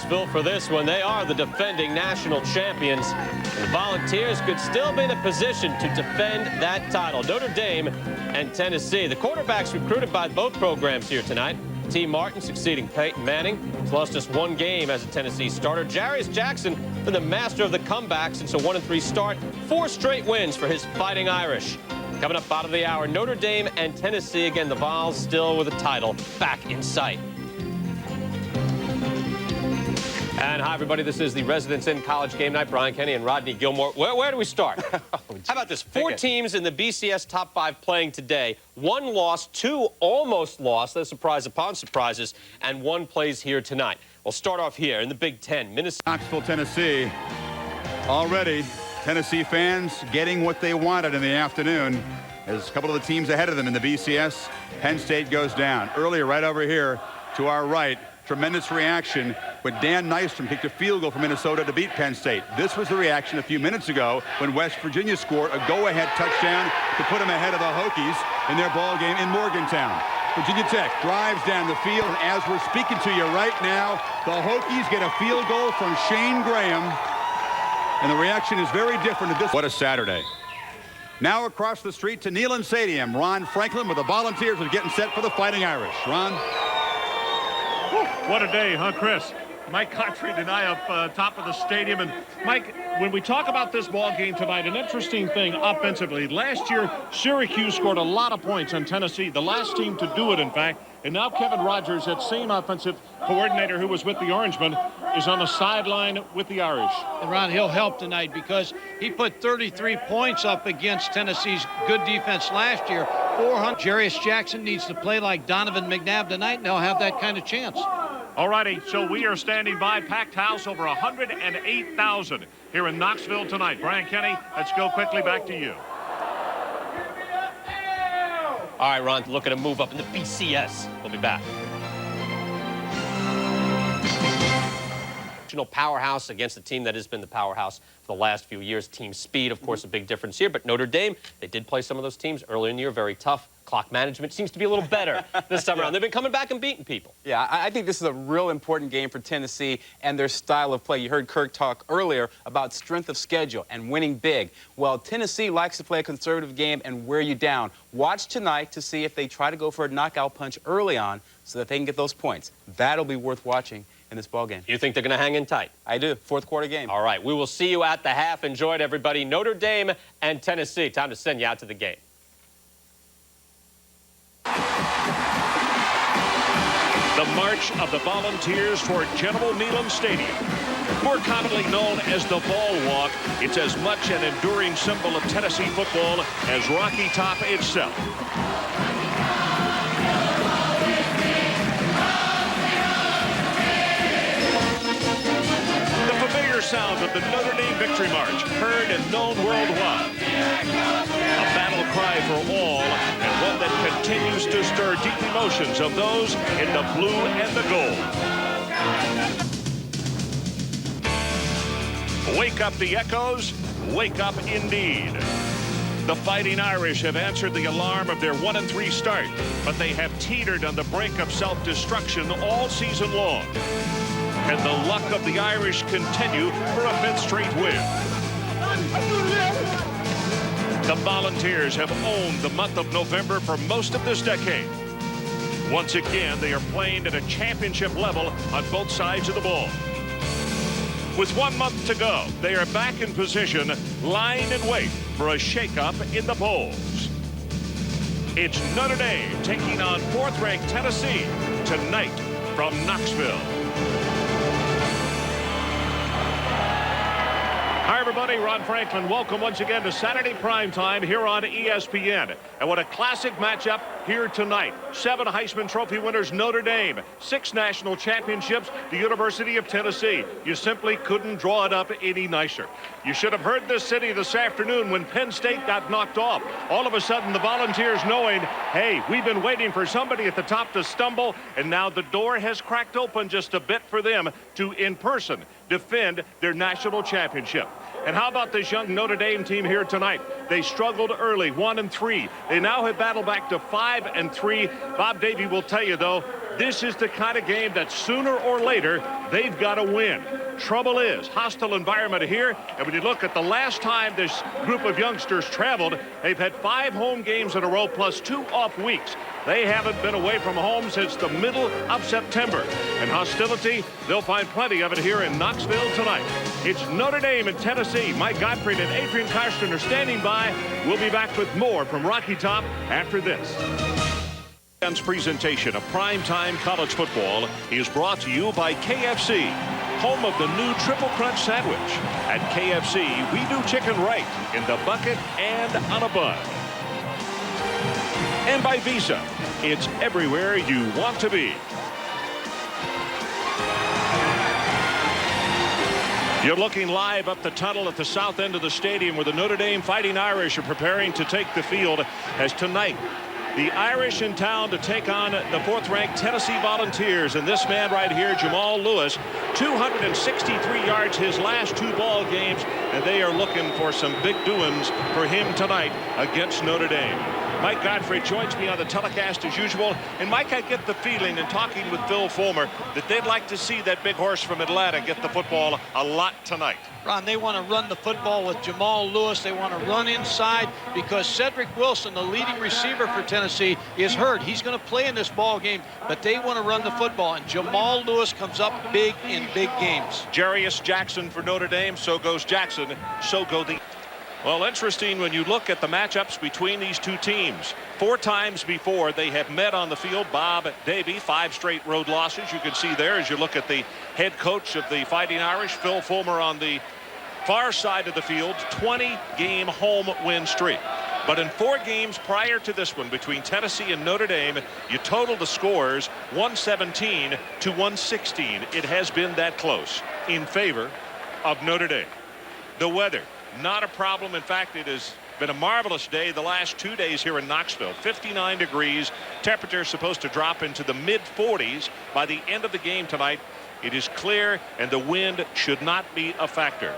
Knoxville for this one. They are the defending national champions. And the Volunteers could still be in a position to defend that title. Notre Dame and Tennessee. The quarterbacks recruited by both programs here tonight. T. Martin succeeding Peyton Manning. He's lost just one game as a Tennessee starter. Jarius Jackson been the master of the comeback since a 1-3 start. 4 straight wins for his Fighting Irish. Coming up out of the hour, Notre Dame and Tennessee. Again, the Vols still with a title back in sight. And hi, everybody. This is the Residents in College Game Night. Brian Kenny and Rodney Gilmore. Where do we start? How about this? 4 teams in the BCS Top 5 playing today. 1 lost, 2 almost lost. That's surprise upon surprises. And 1 plays here tonight. We'll start off here in the Big Ten. Minnesota. Knoxville, Tennessee. Already, Tennessee fans getting what they wanted in the afternoon. There's a couple of the teams ahead of them in the BCS. Penn State goes down. Earlier, right over here to our right, tremendous reaction when Dan Nystrom kicked a field goal for Minnesota to beat Penn State. This was the reaction a few minutes ago when West Virginia scored a go-ahead touchdown to put them ahead of the Hokies in their ball game in Morgantown. Virginia Tech drives down the field, and as we're speaking to you right now, the Hokies get a field goal from Shane Graham, and the reaction is very different at this. What a Saturday. Now across the street to Neyland Stadium, Ron Franklin with the Volunteers are getting set for the Fighting Irish. Ron? What a day, huh, Chris? Mike Cottry and I up top of the stadium. And, Mike, when we talk about this ball game tonight, an interesting thing offensively. Last year, Syracuse scored a lot of points on Tennessee, the last team to do it, in fact. And now Kevin Rogers, that same offensive coordinator who was with the Orangemen, is on the sideline with the Irish. And, Ron, he'll help tonight because he put 33 points up against Tennessee's good defense last year. 400. Jarius Jackson needs to play like Donovan McNabb tonight, and they'll have that kind of chance. All righty, so we are standing by. Packed house, over 108,000 here in Knoxville tonight. Brian Kenny, let's go quickly back to you. All right, Ron, looking to move up in the BCS. We'll be back. Powerhouse against a team that has been the powerhouse for the last few years. Team speed, of course, a big difference here. But Notre Dame, they did play some of those teams earlier in the year, very tough. Clock management seems to be a little better this time around. They've been coming back and beating people. Yeah, I think this is a real important game for Tennessee and their style of play. You heard Kirk talk earlier about strength of schedule and winning big. Well, Tennessee likes to play a conservative game and wear you down. Watch tonight to see if they try to go for a knockout punch early on so that they can get those points. That'll be worth watching in this ball game. You think they're going to hang in tight? I do. Fourth quarter game. All right, we will see you at the half. Enjoy it, everybody. Notre Dame and Tennessee. Time to send you out to the game. The march of the Volunteers toward General Neyland Stadium. More commonly known as the Ball Walk, it's as much an enduring symbol of Tennessee football as Rocky Top itself. The familiar sound of the Notre Dame Victory March, heard and known worldwide. A battle cry for all, and one that continues to stir deep emotions of those in the blue and the gold. Wake up the echoes, wake up indeed. The Fighting Irish have answered the alarm of their 1-3 start, but they have teetered on the brink of self-destruction all season long. Can the luck of the Irish continue for a 5th straight win? The Volunteers have owned the month of November for most of this decade. Once again, they are playing at a championship level on both sides of the ball. With 1 month to go, they are back in position, lying in wait for a shakeup in the polls. It's Notre Dame taking on 4th-ranked Tennessee tonight from Knoxville. Hi, everybody. Ron Franklin. Welcome once again to Saturday Primetime here on ESPN. And what a classic matchup here tonight. 7 Heisman Trophy winners, Notre Dame. 6 national championships, the University of Tennessee. You simply couldn't draw it up any nicer. You should have heard this city this afternoon when Penn State got knocked off. All of a sudden, the Volunteers knowing, hey, we've been waiting for somebody at the top to stumble, and now the door has cracked open just a bit for them to, in person, defend their national championship. And how about this young Notre Dame team here tonight? They struggled early, 1-3. They now have battled back to 5-3. Bob Davie will tell you, though, This is the kind of game that sooner or later they've got to win. Trouble is, hostile environment here, and when you look at the last time this group of youngsters traveled, they've had 5 home games in a row plus 2 off weeks. They haven't been away from home since the middle of September. And hostility, they'll find plenty of it here in Knoxville tonight. It's Notre Dame and Tennessee. Mike Gottfried and Adrian Karsten are standing by. We'll be back with more from Rocky Top after this. Presentation of primetime college football is brought to you by KFC, home of the new Triple Crunch sandwich. At KFC, we do chicken right in the bucket and on a bun. And by Visa, it's everywhere you want to be. You're looking live up the tunnel at the south end of the stadium where the Notre Dame Fighting Irish are preparing to take the field as tonight the Irish in town to take on the 4th-ranked Tennessee Volunteers. And this man right here, Jamal Lewis, 263 yards his last 2 ball games, and they are looking for some big doings for him tonight against Notre Dame. Mike Gottfried joins me on the telecast as usual. And Mike, I get the feeling in talking with Phil Fulmer that they'd like to see that big horse from Atlanta get the football a lot tonight. Ron, they want to run the football with Jamal Lewis. They want to run inside because Cedric Wilson, the leading receiver for Tennessee, is hurt. He's going to play in this ball game, but they want to run the football. And Jamal Lewis comes up big in big games. Jarius Jackson for Notre Dame. So goes Jackson. So go the... Well, interesting when you look at the matchups between these two teams. 4 times before they have met on the field. Bob Davie, 5 straight road losses. You can see there as you look at the head coach of the Fighting Irish, Phil Fulmer, on the far side of the field, 20-game home win streak. But in 4 games prior to this one between Tennessee and Notre Dame, you total the scores 117 to 116. It has been that close in favor of Notre Dame. The weather, not a problem. In fact, it has been a marvelous day the last 2 days here in Knoxville. 59 degrees. Temperature supposed to drop into the mid-40s by the end of the game tonight. It is clear, and the wind should not be a factor.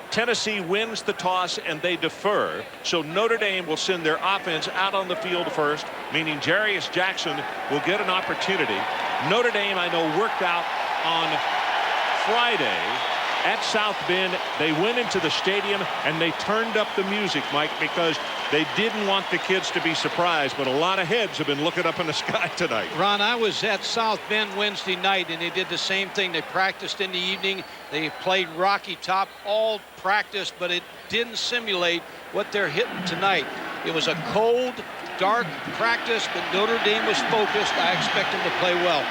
Tennessee wins the toss and they defer, so Notre Dame will send their offense out on the field first, meaning Jarius Jackson will get an opportunity. Notre Dame, I know, worked out on Friday at South Bend. They went into the stadium and they turned up the music, Mike, because they didn't want the kids to be surprised, but a lot of heads have been looking up in the sky tonight. Ron, I was at South Bend Wednesday night, and they did the same thing. They practiced in the evening. They played Rocky Top all practice, but it didn't simulate what they're hitting tonight. It was a cold, dark practice, but Notre Dame was focused. I expect them to play well.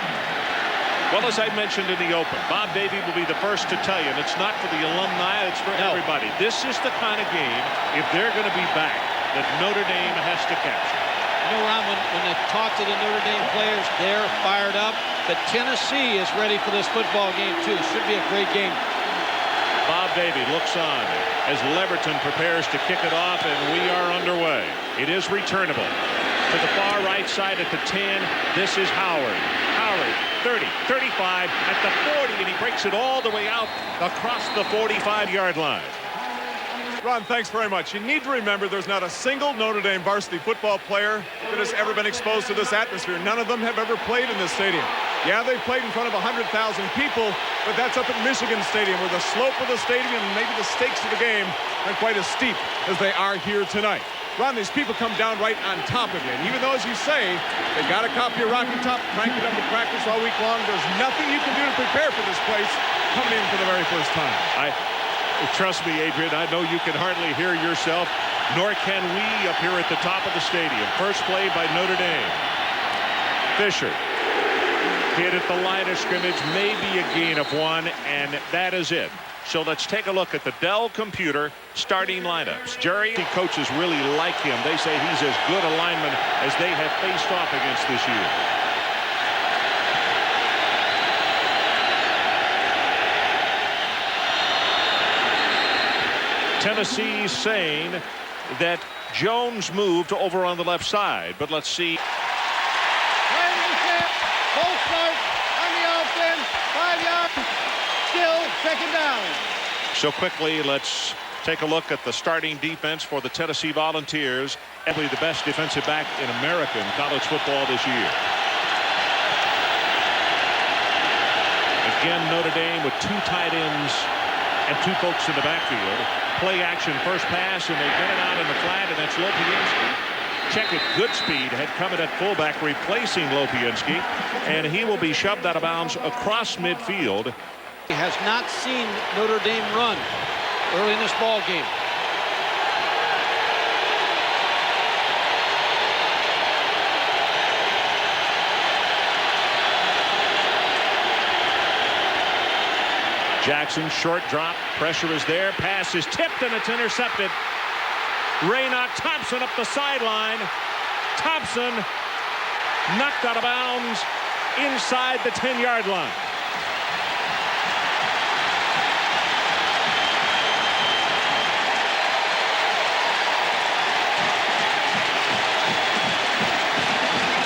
Well, as I mentioned in the open, Bob Davie will be the first to tell you, and it's not for the alumni, it's for everybody. This is the kind of game, if they're going to be back, that Notre Dame has to capture. You know, Ron, when they talk to the Notre Dame players, they're fired up. But Tennessee is ready for this football game, too. Should be a great game. Bob Davie looks on as Leverton prepares to kick it off, and we are underway. It is returnable. To the far right side at the 10, this is Howard. Howard, 30, 35, at the 40, and he breaks it all the way out across the 45-yard line. Ron, thanks very much. You need to remember there's not a single Notre Dame varsity football player that has ever been exposed to this atmosphere. None of them have ever played in this stadium. Yeah, they've played in front of 100,000 people, but that's up at Michigan Stadium, where the slope of the stadium and maybe the stakes of the game aren't quite as steep as they are here tonight. Ron, these people come down right on top of you. And even though, as you say, they got a copy of Rocky Top, crank it up to practice all week long, there's nothing you can do to prepare for this place coming in for the very first time. Trust me, Adrian, I know you can hardly hear yourself, nor can we up here at the top of the stadium. First play by Notre Dame. Fisher hit at the line of scrimmage, maybe a gain of 1, and that is it. So let's take a look at the Dell computer starting lineups. Jerry coaches really like him. They say he's as good a lineman as they have faced off against this year. Tennessee saying that Jones moved over on the left side, but let's see. Full start on the offense, 5 yards, still second down. So quickly, let's take a look at the starting defense for the Tennessee Volunteers. Probably the best defensive back in American college football this year. Again, Notre Dame with 2 tight ends and 2 folks in the backfield. Play action, first pass, and they get it out in the flat, and that's Lopiansky. Check it, Goodspeed had come in at fullback, replacing Lopiansky, and he will be shoved out of bounds across midfield. He has not seen Notre Dame run early in this ball game. Jackson, short drop, pressure is there, pass is tipped, and it's intercepted. Raynoch Thompson up the sideline. Thompson knocked out of bounds inside the 10-yard line.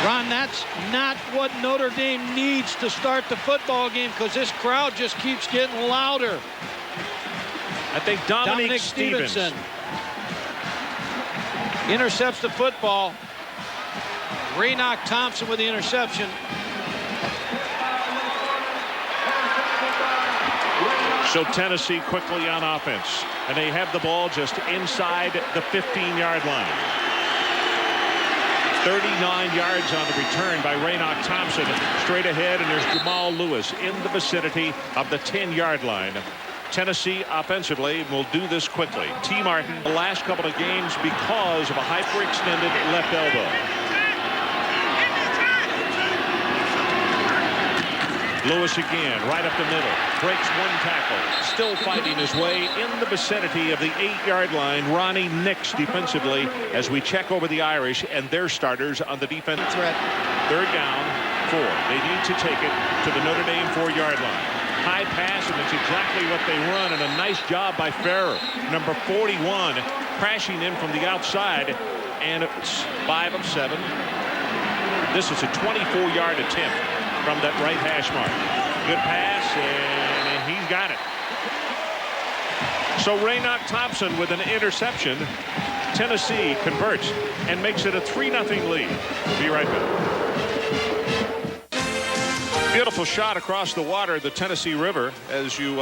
Ron, that's not what Notre Dame needs to start the football game, because this crowd just keeps getting louder. I think Dominic Stevenson intercepts the football. Raynoch Thompson with the interception. So Tennessee quickly on offense, and they have the ball just inside the 15-yard line. 39 yards on the return by Raynoch Thompson. Straight ahead, and there's Jamal Lewis in the vicinity of the 10-yard line. Tennessee offensively will do this quickly. T. Martin the last couple of games because of a hyperextended left elbow. Lewis again, right up the middle, breaks 1 tackle, still fighting his way in the vicinity of the 8-yard line. Ronnie Nix defensively as we check over the Irish and their starters on the defense. Threat. 3rd down, 4. They need to take it to the Notre Dame 4-yard line. High pass, and it's exactly what they run, and a nice job by Ferrer, number 41, crashing in from the outside, and it's 5 of 7. This is a 24-yard attempt from that right hash mark. Good pass, and he's got it. So Raynoch Thompson with an interception. Tennessee converts and makes it a 3-0 lead. We'll be right back. Beautiful shot across the water, the Tennessee River, as you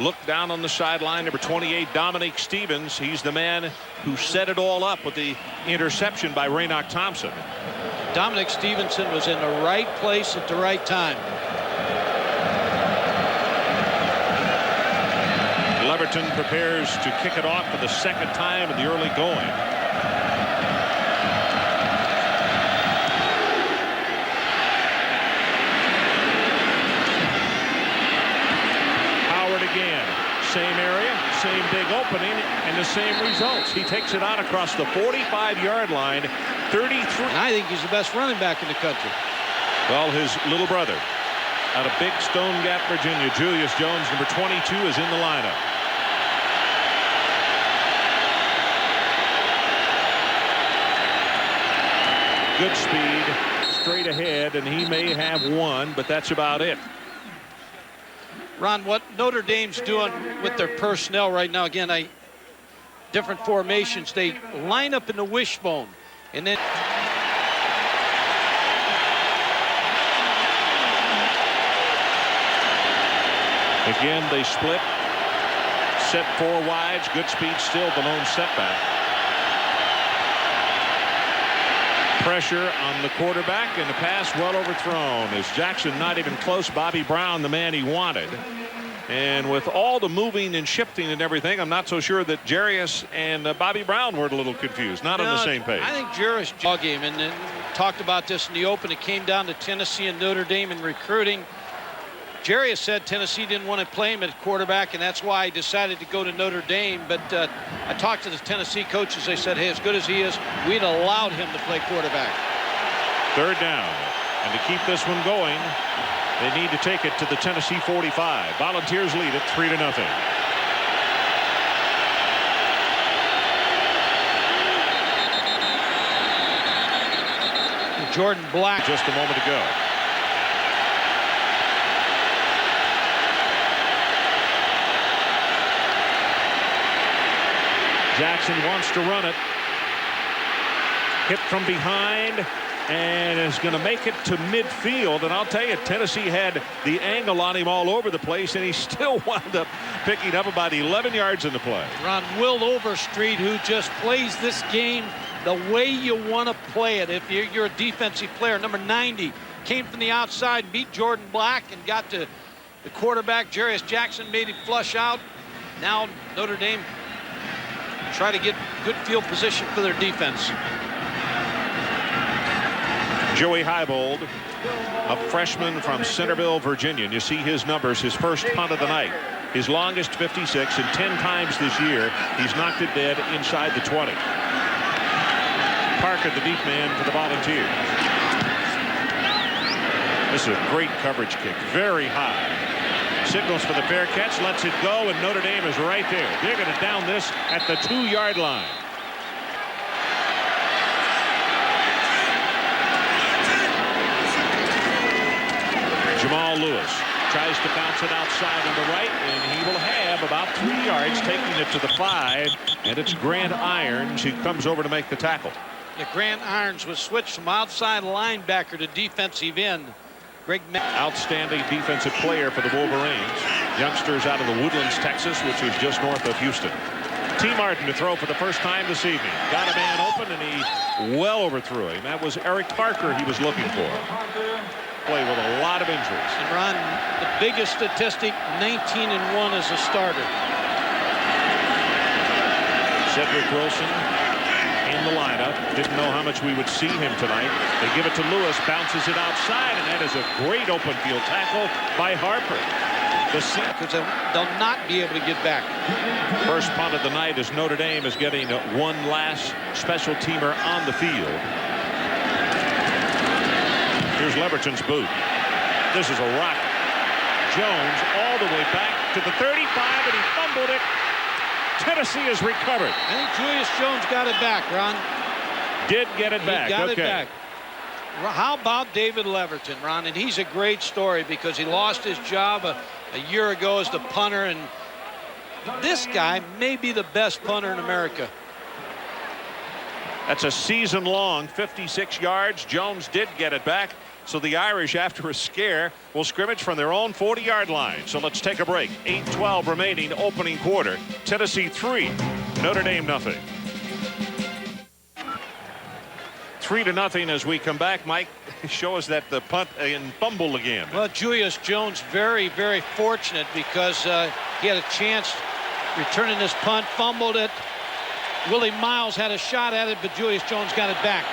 look down on the sideline. Number 28, Dominic Stevens. He's the man who set it all up with the interception by Raynoch Thompson. Dominic Stevenson was in the right place at the right time. Leverton prepares to kick it off for the 2nd time in the early going. Howard again. Same area, same big opening, and the same results. He takes it out across the 45-yard line. 33. And I think he's the best running back in the country. Well, his little brother out of Big Stone Gap, Virginia, Julius Jones, number 22, is in the lineup. Good speed, straight ahead, and he may have 1, but that's about it. Ron, what Notre Dame's doing with their personnel right now, again, different formations, they line up in the wishbone, and then again they split, set 4 wides. Good speed, still the lone setback. Pressure on the quarterback, and the pass well overthrown. Is Jackson not even close? Bobby Brown, the man he wanted. And with all the moving and shifting and everything, I'm not so sure that Jarius and Bobby Brown were a little confused. Not on the same page. I think Jarius ball game, and talked about this in the open. It came down to Tennessee and Notre Dame in recruiting. Jarius said Tennessee didn't want to play him at quarterback, and that's why he decided to go to Notre Dame. But I talked to the Tennessee coaches. They said, hey, as good as he is, we'd allowed him to play quarterback. 3rd down. And to keep this one going, they need to take it to the Tennessee 45. Volunteers lead it 3-0. Jordan Black just a moment ago. Jackson wants to run it. Hit from behind. and is going to make it to midfield. And I'll tell you, Tennessee had the angle on him all over the place, and he still wound up picking up about 11 yards in the play. Ron, Will Overstreet, who just plays this game the way you want to play it. If you're a defensive player, number 90, came from the outside, beat Jordan Black, and got to the quarterback. Jarius Jackson made him flush out. Now Notre Dame try to get good field position for their defense. Joey Heibold, a freshman from Centerville, Virginia. And you see his numbers, his first punt of the night. His longest 56, and 10 times this year he's knocked it dead inside the 20. Parker, the deep man for the Volunteers. This is a great coverage kick, very high. Signals for the fair catch, lets it go, and Notre Dame is right there. They're going to down this at the 2-yard line. Jamal Lewis tries to bounce it outside on the right, and he will have about 3 yards, taking it to the 5, and it's Grant Irons who comes over to make the tackle. Yeah, Grant Irons was switched from outside linebacker to defensive end. Outstanding defensive player for the Wolverines. Youngsters out of the Woodlands, Texas, which is just north of Houston. T. Martin to throw for the first time this evening. Got a man open, and he well overthrew him. That was Eric Parker he was looking for. Play with a lot of injuries. And Ron, the biggest statistic, 19-1 as a starter. Cedric Wilson in the lineup. Didn't know how much we would see him tonight. They give it to Lewis, bounces it outside, and that is a great open field tackle by Harper. Because they'll not be able to get back. First punt of the night as Notre Dame is getting one last special teamer on the field. Here's Leverton's boot. This is a rocket. Jones all the way back to the 35, and he fumbled it. Tennessee has recovered. I think Julius Jones got it back, Ron. Did get it back. He got it back. How about David Leverton, Ron? And he's a great story because he lost his job a year ago as the punter, and this guy may be the best punter in America. That's a season-long 56 yards. Jones did get it back. So the Irish, after a scare, will scrimmage from their own 40-yard line. So let's take a break. 8:12 remaining, opening quarter. Tennessee 3, Notre Dame nothing. 3-0 as we come back. Mike, show us that the punt and fumble again. Well, Julius Jones very, very fortunate because he had a chance returning this punt, fumbled it. Willie Miles had a shot at it, but Julius Jones got it back.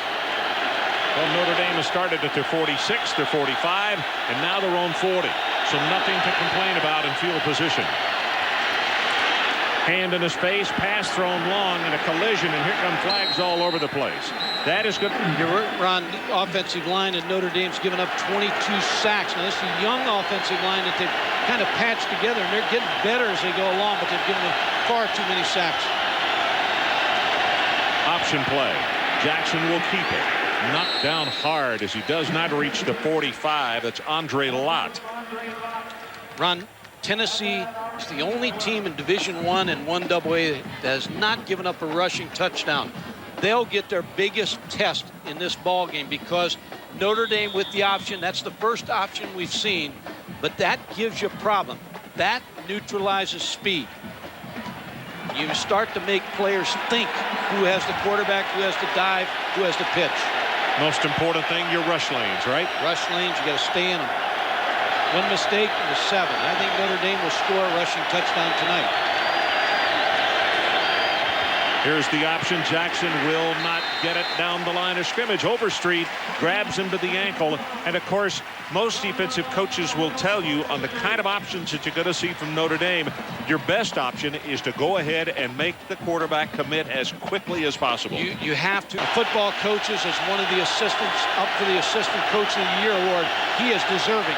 Well, Notre Dame has started at their 46, their 45, and now their own 40. So nothing to complain about in field position. Hand in his face, pass thrown long, and a collision, and here come flags all over the place. That is good. You're right, Ron. The offensive line at Notre Dame's given up 22 sacks. Now, this is a young offensive line that they've kind of patched together, and they're getting better as they go along, but they've given them far too many sacks. Option play. Jackson will keep it. Knocked down hard as he does not reach the 45. That's Andre Lott. Ron, Tennessee is the only team in Division I and 1AA that has not given up a rushing touchdown. They'll get their biggest test in this ball game because Notre Dame with the option, that's the first option we've seen, but that gives you a problem. That neutralizes speed. You start to make players think who has the quarterback, who has the dive, who has the pitch. Most important thing, your rush lanes, right? Rush lanes, you got to stay in them. One mistake and a 7. I think Notre Dame will score a rushing touchdown tonight. Here's the option. Jackson will not get it down the line of scrimmage. Overstreet grabs him to the ankle. And, of course, most defensive coaches will tell you on the kind of options that you're going to see from Notre Dame, your best option is to go ahead and make the quarterback commit as quickly as possible. You have to. Football coaches, as one of the assistants up for the Assistant Coach of the Year award, he is deserving.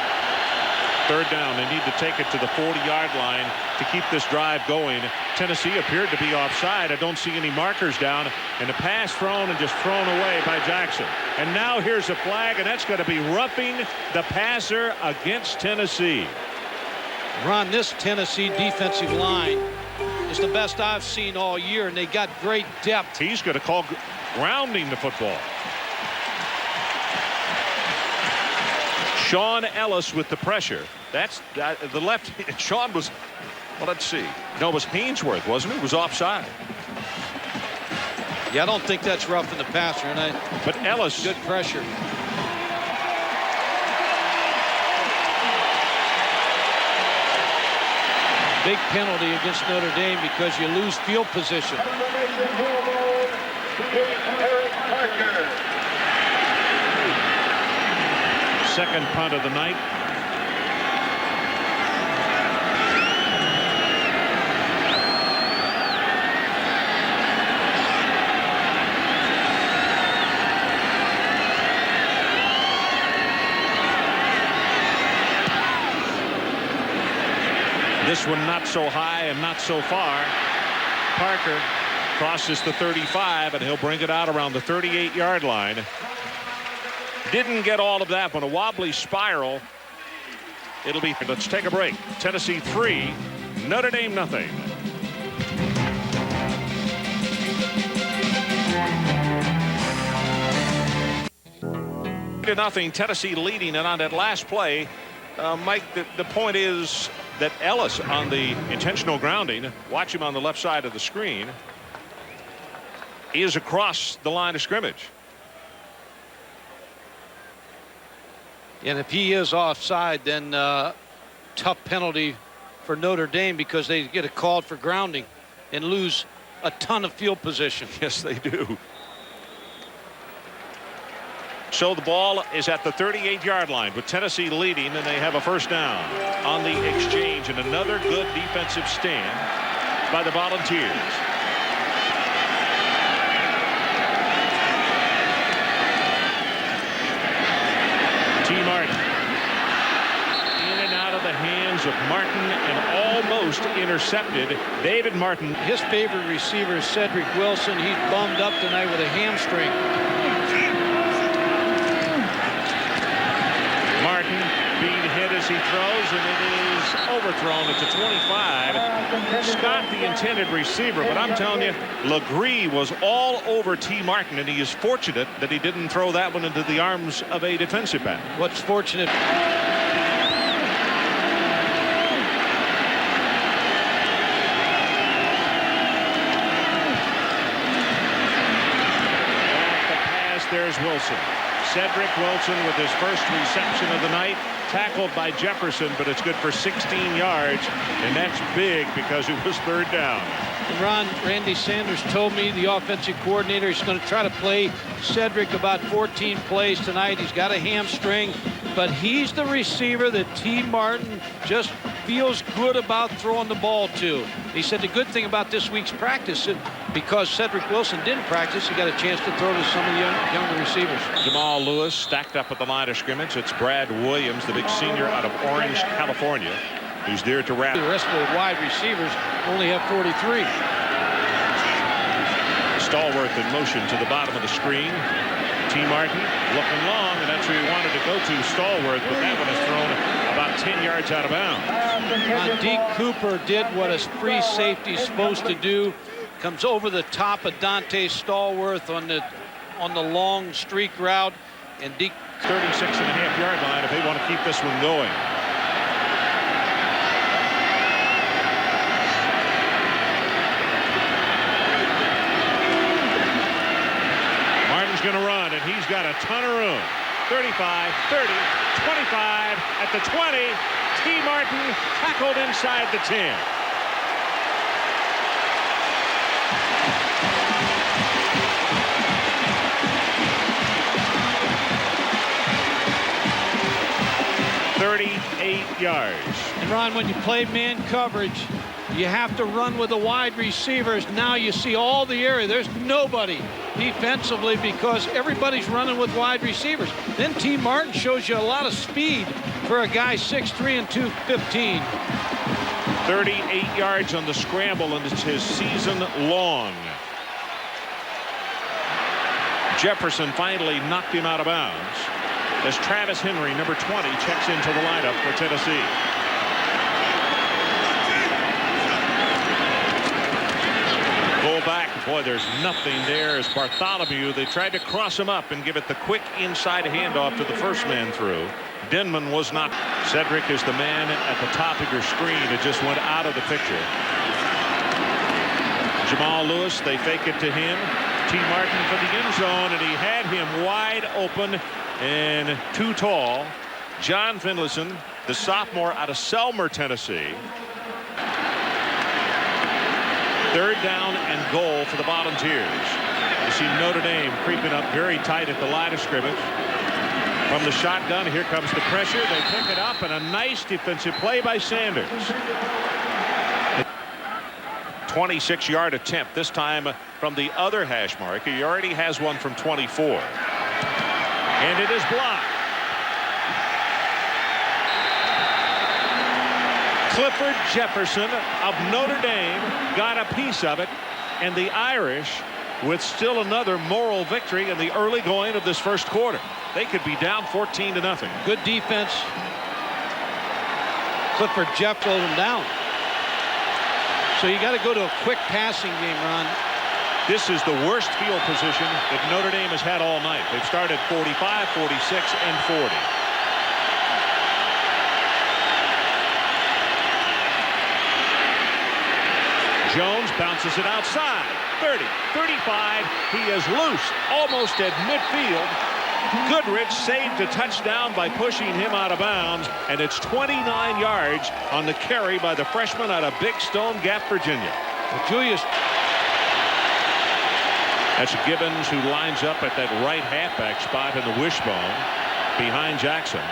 Third down. They need to take it to the 40-yard line to keep this drive going. Tennessee appeared to be offside. I don't see any markers down. And the pass thrown and just thrown away by Jackson. And now here's a flag, and that's going to be roughing the passer against Tennessee. Ron, this Tennessee defensive line is the best I've seen all year, and they got great depth. He's going to call grounding the football. Sean Ellis with the pressure. That's the left. Sean was, well, let's see. No, it was Hainsworth, wasn't it? It was offside. Yeah, I don't think that's rough in the passer. But Ellis. Good pressure. Big penalty against Notre Dame because you lose field position. Second punt of the night. This one not so high and not so far. Parker crosses the 35 and he'll bring it out around the 38-yard line. Didn't get all of that, but a wobbly spiral. It'll be. Let's take a break. Tennessee 3, Notre Dame nothing. 0-0, Tennessee leading, and on that last play, Mike, the point is that Ellis on the intentional grounding, watch him on the left side of the screen, is across the line of scrimmage. And if he is offside, then tough penalty for Notre Dame because they get a call for grounding and lose a ton of field position. Yes, they do. So the ball is at the 38-yard line with Tennessee leading, and they have a first down on the exchange, and another good defensive stand by the Volunteers. T. Martin in and out of the hands of Martin and almost intercepted. David Martin. His favorite receiver is Cedric Wilson. He's bummed up tonight with a hamstring. Martin being hit as he throws, and it is overthrown at the 25. Scott, the intended receiver, but I'm telling you, Legree was all over T. Martin, and he is fortunate that he didn't throw that one into the arms of a defensive back. What's fortunate? Back the pass, there's Wilson. Cedric Wilson with his first reception of the night, tackled by Jefferson, but it's good for 16 yards, and that's big because it was third down. Randy Sanders told me, the offensive coordinator, he's going to try to play Cedric about 14 plays tonight. He's got a hamstring, but he's the receiver that T. Martin just feels good about throwing the ball to. He said the good thing about this week's practice, because Cedric Wilson didn't practice, he got a chance to throw to some of the younger receivers. Jamal Lewis stacked up at the line of scrimmage. It's Brad Williams, the big senior out of Orange, California, who's there to wrap. The rest of the wide receivers only have 43. Stallworth in motion to the bottom of the screen. T. Martin looking long, and that's where he wanted to go to, Stallworth, but that one is thrown about 10 yards out of bounds. Deke Cooper did what a free safety is supposed to do. Comes over the top of Dante Stallworth on the long streak route, and Deke 36.5-yard line if they want to keep this one going. Martin's going to run, and he's got a ton of room. 35, 30, 25 at the 20. T. Martin tackled inside the 10. Yards. And Ron, when you play man coverage, you have to run with the wide receivers. Now you see all the area. There's nobody defensively because everybody's running with wide receivers. Then T. Martin shows you a lot of speed for a guy 6'3" and 215. 38 yards on the scramble, and it's his season long. Jefferson finally knocked him out of bounds as Travis Henry, number 20, checks into the lineup for Tennessee. Pull back. Boy, there's nothing there as Bartholomew. They tried to cross him up and give it the quick inside handoff to the first man through. Denman was not. Cedric is the man at the top of your screen. It just went out of the picture. Jamal Lewis, they fake it to him. T. Martin for the end zone, and he had him wide open and too tall. John Finlayson, the sophomore out of Selmer, Tennessee. 3rd down and goal for the Volunteers. You see Notre Dame creeping up very tight at the line of scrimmage. From the shotgun, here comes the pressure. They pick it up, and a nice defensive play by Sanders. 26-yard attempt, this time from the other hash mark. He already has one from 24. And it is blocked. Clifford Jefferson of Notre Dame got a piece of it, and the Irish with still another moral victory in the early going of this first quarter. They could be down 14-0. Good defense. Clifford Jeff pulled him down. So you got to go to a quick passing game, Ron. This is the worst field position that Notre Dame has had all night. They've started 45, 46, and 40. Jones bounces it outside. 30, 35. He is loose, almost at midfield. Goodrich saved a touchdown by pushing him out of bounds, and it's 29 yards on the carry by the freshman out of Big Stone Gap, Virginia. Julius. That's Gibbons, who lines up at that right halfback spot in the wishbone behind Jackson.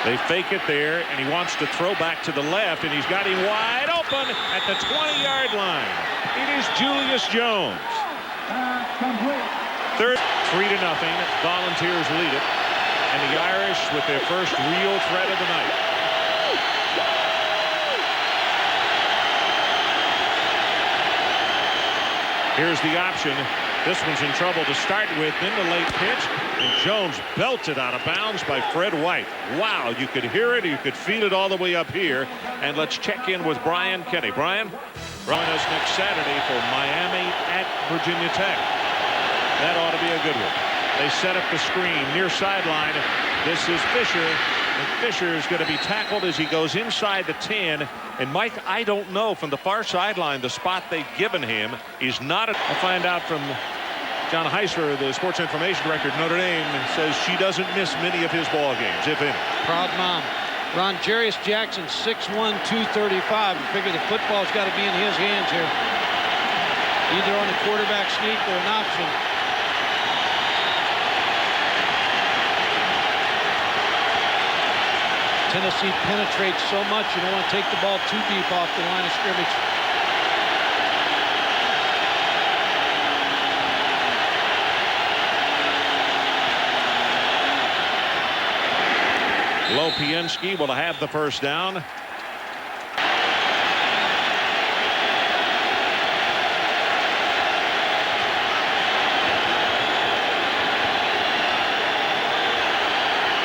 They fake it there, and he wants to throw back to the left, and he's got him wide open at the 20-yard line. It is Julius Jones. 3-0. Volunteers lead it, and the Irish with their first real threat of the night. Here's the option. This one's in trouble to start with. Then the late pitch, and Jones belted out of bounds by Fred White. Wow, you could hear it, you could feel it all the way up here. And let's check in with Brian Kenny. Brian, join us next Saturday for Miami at Virginia Tech. That ought to be a good one. They set up the screen near sideline. This is Fisher, and Fisher is going to be tackled as he goes inside the 10. And Mike, I don't know from the far sideline, the spot they've given him is not. I find out from John Heisler, the sports information director at Notre Dame, says she doesn't miss many of his ball games, if any. Proud mom. Ron, Jarius Jackson, 6'1", 235. You figure the football's got to be in his hands here, either on a quarterback sneak or an option. Tennessee penetrates so much, you don't want to take the ball too deep off the line of scrimmage. Lopiensky will have the first down.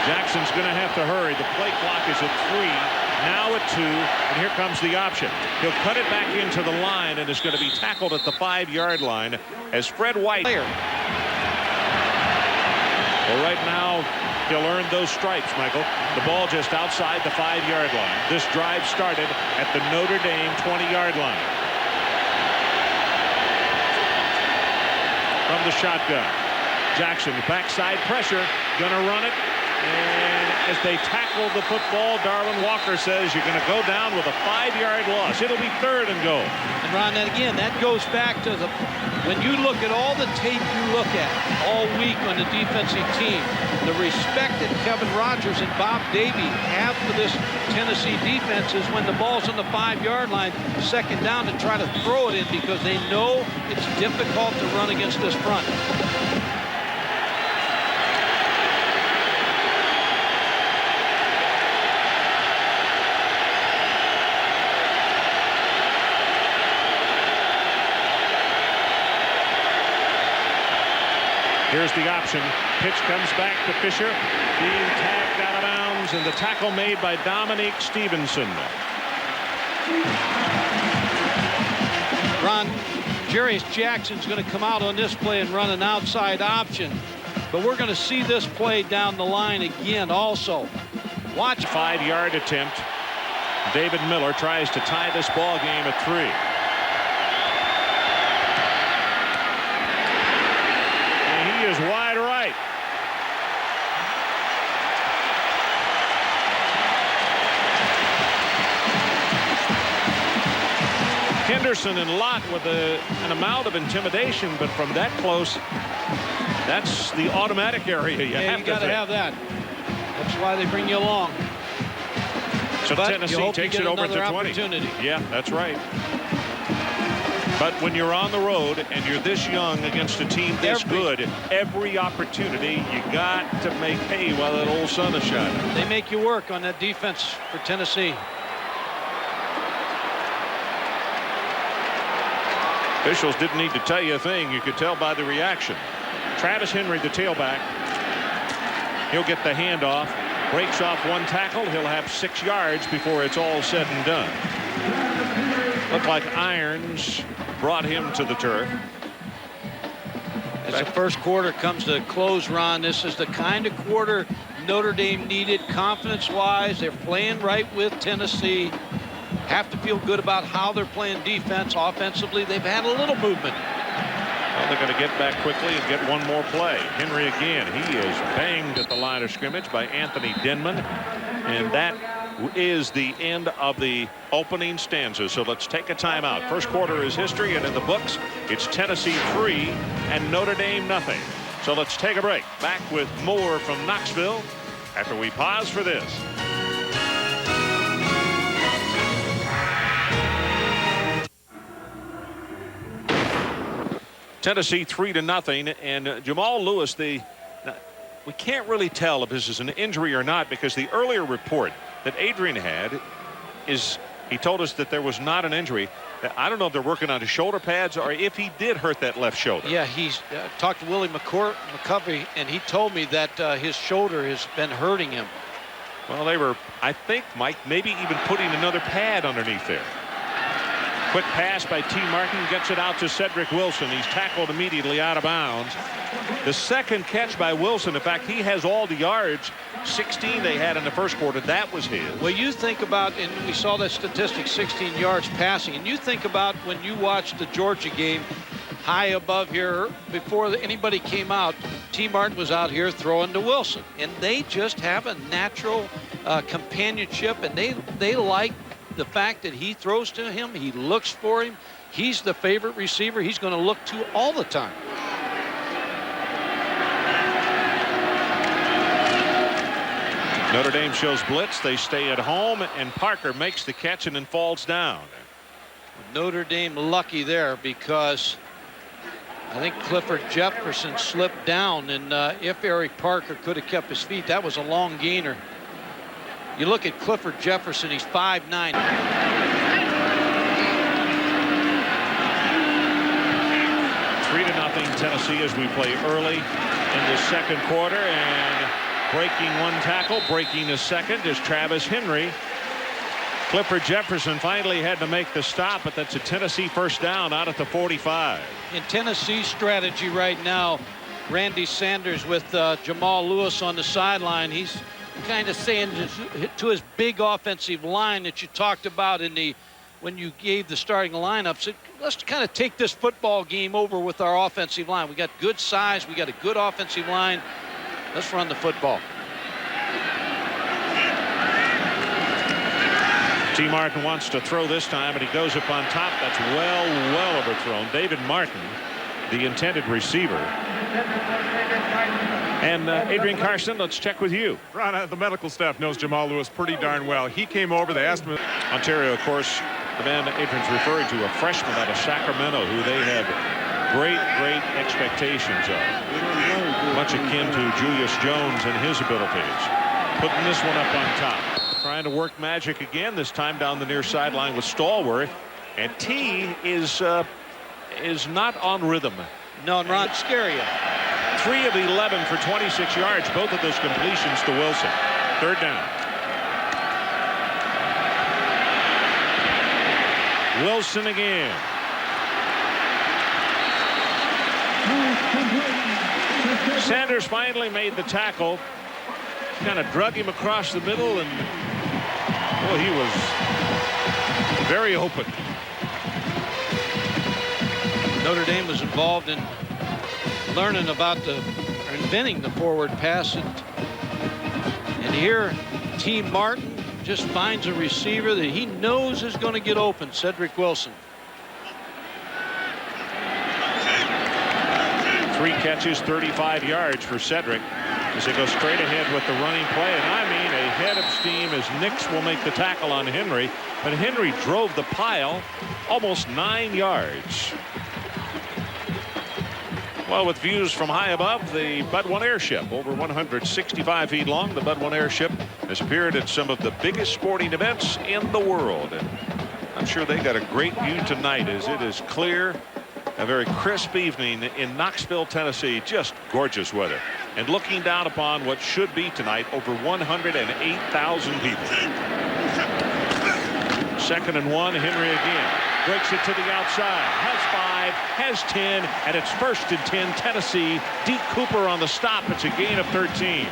Jackson's going to have to hurry. The play clock is at 3, now at 2, and here comes the option. He'll cut it back into the line and is going to be tackled at the 5-yard line as Fred White. Well, right now, he'll earn those stripes, Michael. The ball just outside the 5-yard line. This drive started at the Notre Dame 20-yard line. From the shotgun, Jackson, backside pressure, gonna run it. And as they tackle the football, Darwin Walker says you're going to go down with a 5-yard loss. It'll be 3rd and goal. And Ron, that again, that goes back to when you look at all the tape you look at all week on the defensive team, the respect that Kevin Rogers and Bob Davie have for this Tennessee defense is when the ball's on the 5-yard line, 2nd down, to try to throw it in because they know it's difficult to run against this front. Here's the option. Pitch comes back to Fisher. Being tagged out of bounds, and the tackle made by Dominique Stevenson. Ron, Jarius Jackson's going to come out on this play and run an outside option. But we're going to see this play down the line again also. Watch. 5-yard attempt. David Miller tries to tie this ball game at 3. And he is wide right. Henderson and Lott with an amount of intimidation, but from that close, that's the automatic area you got to have that. That's why they bring you along. So but Tennessee takes it over to 20. Yeah, that's right. But when you're on the road and you're this young against a team this good, every opportunity you got to make hay while that old sun is shining. They make you work on that defense for Tennessee. Officials didn't need to tell you a thing. You could tell by the reaction. Travis Henry, the tailback. He'll get the handoff. Breaks off one tackle. He'll have 6 yards before it's all said and done. Looked like Irons brought him to the turf. As the first quarter comes to a close, Ron, this is the kind of quarter Notre Dame needed confidence-wise. They're playing right with Tennessee. Have to feel good about how they're playing defense. Offensively, they've had a little movement. Well, they're going to get back quickly and get one more play. Henry again. He is banged at the line of scrimmage by Anthony Denman. And that is the end of the opening stanza. So let's take a timeout. First quarter is history, and in the books, it's Tennessee 3 and Notre Dame nothing. So let's take a break. Back with more from Knoxville after we pause for this. Tennessee 3-0, and Jamal Lewis, we can't really tell if this is an injury or not, because the earlier report that Adrian had is he told us that there was not an injury. I don't know if they're working on his shoulder pads or if he did hurt that left shoulder. Yeah, he's talked to Willie McCovey, and he told me that his shoulder has been hurting him. Well, they were, I think, Mike, maybe even putting another pad underneath there. Quick pass by T. Martin gets it out to Cedric Wilson. He's tackled immediately out of bounds. The second catch by Wilson, in fact, he has all the yards. 16 they had in the first quarter. That was his. Well, you think about, and we saw that statistic, 16 yards passing, and you think about when you watched the Georgia game high above here before anybody came out, T. Martin was out here throwing to Wilson, and they just have a natural companionship, and they like the fact that he throws to him, he looks for him. He's the favorite receiver he's going to look to all the time. Notre Dame shows blitz. They stay at home, and Parker makes the catch and then falls down. Notre Dame lucky there, because I think Clifford Jefferson slipped down, and if Eric Parker could have kept his feet, that was a long gainer. You look at Clifford Jefferson, he's 5'9". 3-0 Tennessee as we play early in the second quarter, and breaking one tackle, breaking the second is Travis Henry. Clifford Jefferson finally had to make the stop, but that's a Tennessee first down out at the 45. In Tennessee's strategy right now, Randy Sanders with Jamal Lewis on the sideline, he's kind of saying to his big offensive line that you talked about when you gave the starting lineups, let's kind of take this football game over with our offensive line. We got good size, we got a good offensive line. Let's run the football. T. Martin wants to throw this time, and he goes up on top. That's well overthrown. David Martin, the intended receiver. And Adrian Carson, let's check with you. Ron, the medical staff knows Jamal Lewis pretty darn well. He came over, they asked him. Ontario, of course, the man Adrian's referring to, a freshman out of Sacramento, who they have great expectations of. Much akin to Julius Jones and his abilities. Putting this one up on top. Trying to work magic again, this time down the near sideline with Stallworth. And T is not on rhythm. No, not scary. 3 of 11 for 26 yards. Both of those completions to Wilson. Third down. Wilson again. Sanders finally made the tackle. Kind of drug him across the middle, and well, he was very open. Notre Dame was involved in learning about inventing the forward pass, and here T. Martin just finds a receiver that he knows is going to get open, Cedric Wilson. 3 catches, 35 yards for Cedric as they go straight ahead with the running play. And I mean, a head of steam as Nix will make the tackle on Henry. But Henry drove the pile almost 9 yards. Well, with views from high above, the Bud 1 airship, over 165 feet long, the Bud 1 airship has appeared at some of the biggest sporting events in the world. And I'm sure they got a great view tonight as it is clear. A very crisp evening in Knoxville, Tennessee. Just gorgeous weather. And looking down upon what should be tonight over 108,000 people. 2nd and 1. Henry again. Breaks it to the outside. Has 5. Has 10. And it's 1st and 10. Tennessee. Deke Cooper on the stop. It's a gain of 13.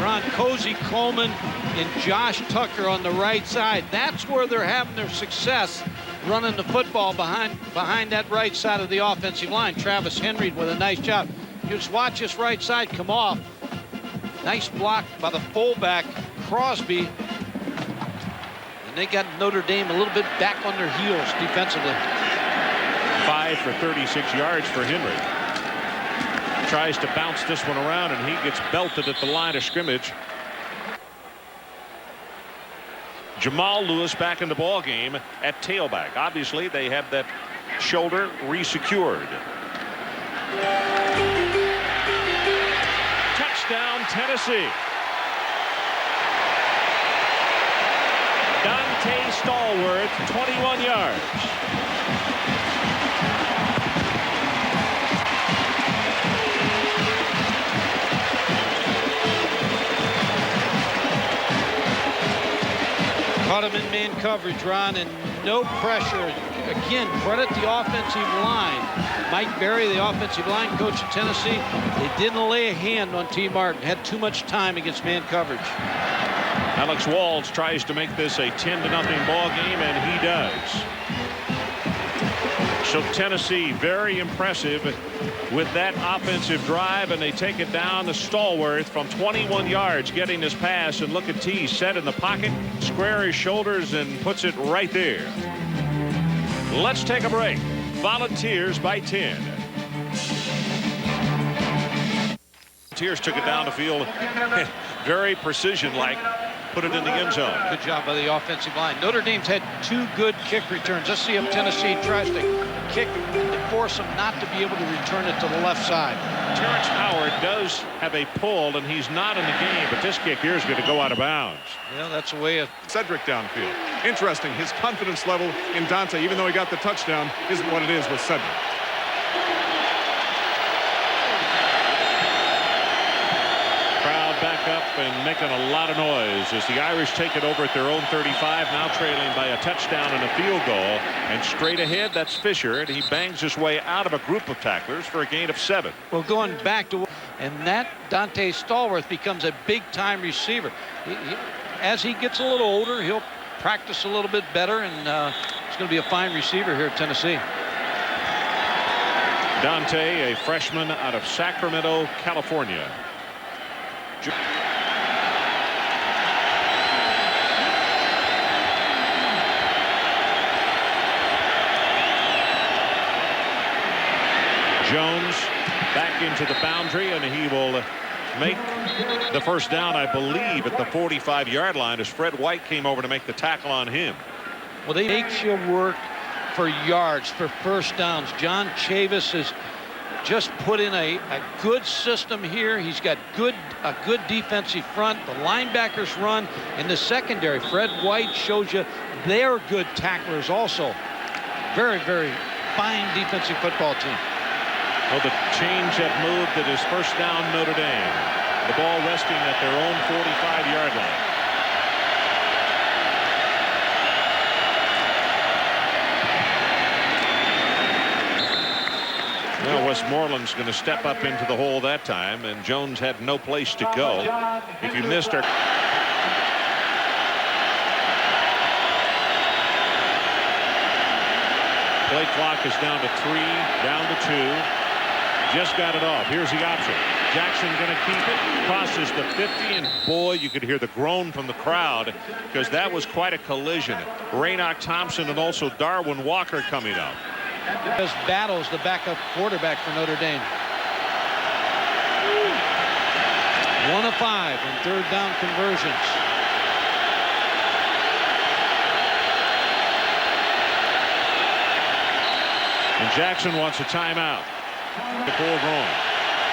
Ron Cozy Coleman and Josh Tucker on the right side. That's where they're having their success, running the football behind that right side of the offensive line. Travis Henry with a nice job. You just watch this right side come off. Nice block by the fullback, Crosby. And they got Notre Dame a little bit back on their heels defensively. 5 for 36 yards for Henry. Tries to bounce this one around, and he gets belted at the line of scrimmage. Jamal Lewis back in the ball game at tailback. Obviously, they have that shoulder resecured. Touchdown, Tennessee. Dante Stallworth, 21 yards. Caught him in man coverage, Ron, and no pressure. Again, credit the offensive line. Mike Berry, the offensive line coach at Tennessee, they didn't lay a hand on T. Martin. Had too much time against man coverage. Alex Walls tries to make this a 10-0 ball game, and he does. So Tennessee very impressive with that offensive drive, and they take it down to Stallworth from 21 yards getting this pass, and look at T set in the pocket, square his shoulders, and puts it right there. Let's take a break. Volunteers by 10. Volunteers took it down the field very precision-like. Put it in the end zone. Good job by the offensive line. Notre Dame's had 2 good kick returns. Let's see if Tennessee tries to kick to force them not to be able to return it to the left side. Terrence Howard does have a pull, and he's not in the game, but this kick here is going to go out of bounds. Yeah, that's a way of Cedric downfield. Interesting. His confidence level in Dante, even though he got the touchdown, isn't what it is with Cedric. Back up and making a lot of noise as the Irish take it over at their own 35, now trailing by a touchdown and a field goal. And straight ahead, that's Fisher, and he bangs his way out of a group of tacklers for a gain of 7. Well, going back to, and that Dante Stallworth becomes a big-time receiver. As he gets a little older, he'll practice a little bit better, and he's going to be a fine receiver here at Tennessee. Dante, a freshman out of Sacramento, California. Jones back into the boundary, and he will make the first down, I believe, at the 45-yard line as Fred White came over to make the tackle on him. Well, they make you work for yards, for first downs. John Chavis has just put in a good system here. He's got a good defensive front. The linebackers run in the secondary. Fred White shows you they're good tacklers also. Very, very fine defensive football team. Well, the change that moved at his first down, Notre Dame. The ball resting at their own 45-yard line. Well, Westmoreland's going to step up into the hole that time, and Jones had no place to go. If you missed her. Play clock is down to 3, down to 2. Just got it off. Here's the option. Jackson going to keep it. Crosses the 50, and boy, you could hear the groan from the crowd because that was quite a collision. Raynoch Thompson and also Darwin Walker coming up. Just battles the backup quarterback for Notre Dame. 1 of 5 on third down conversions. And Jackson wants a timeout. The full grown.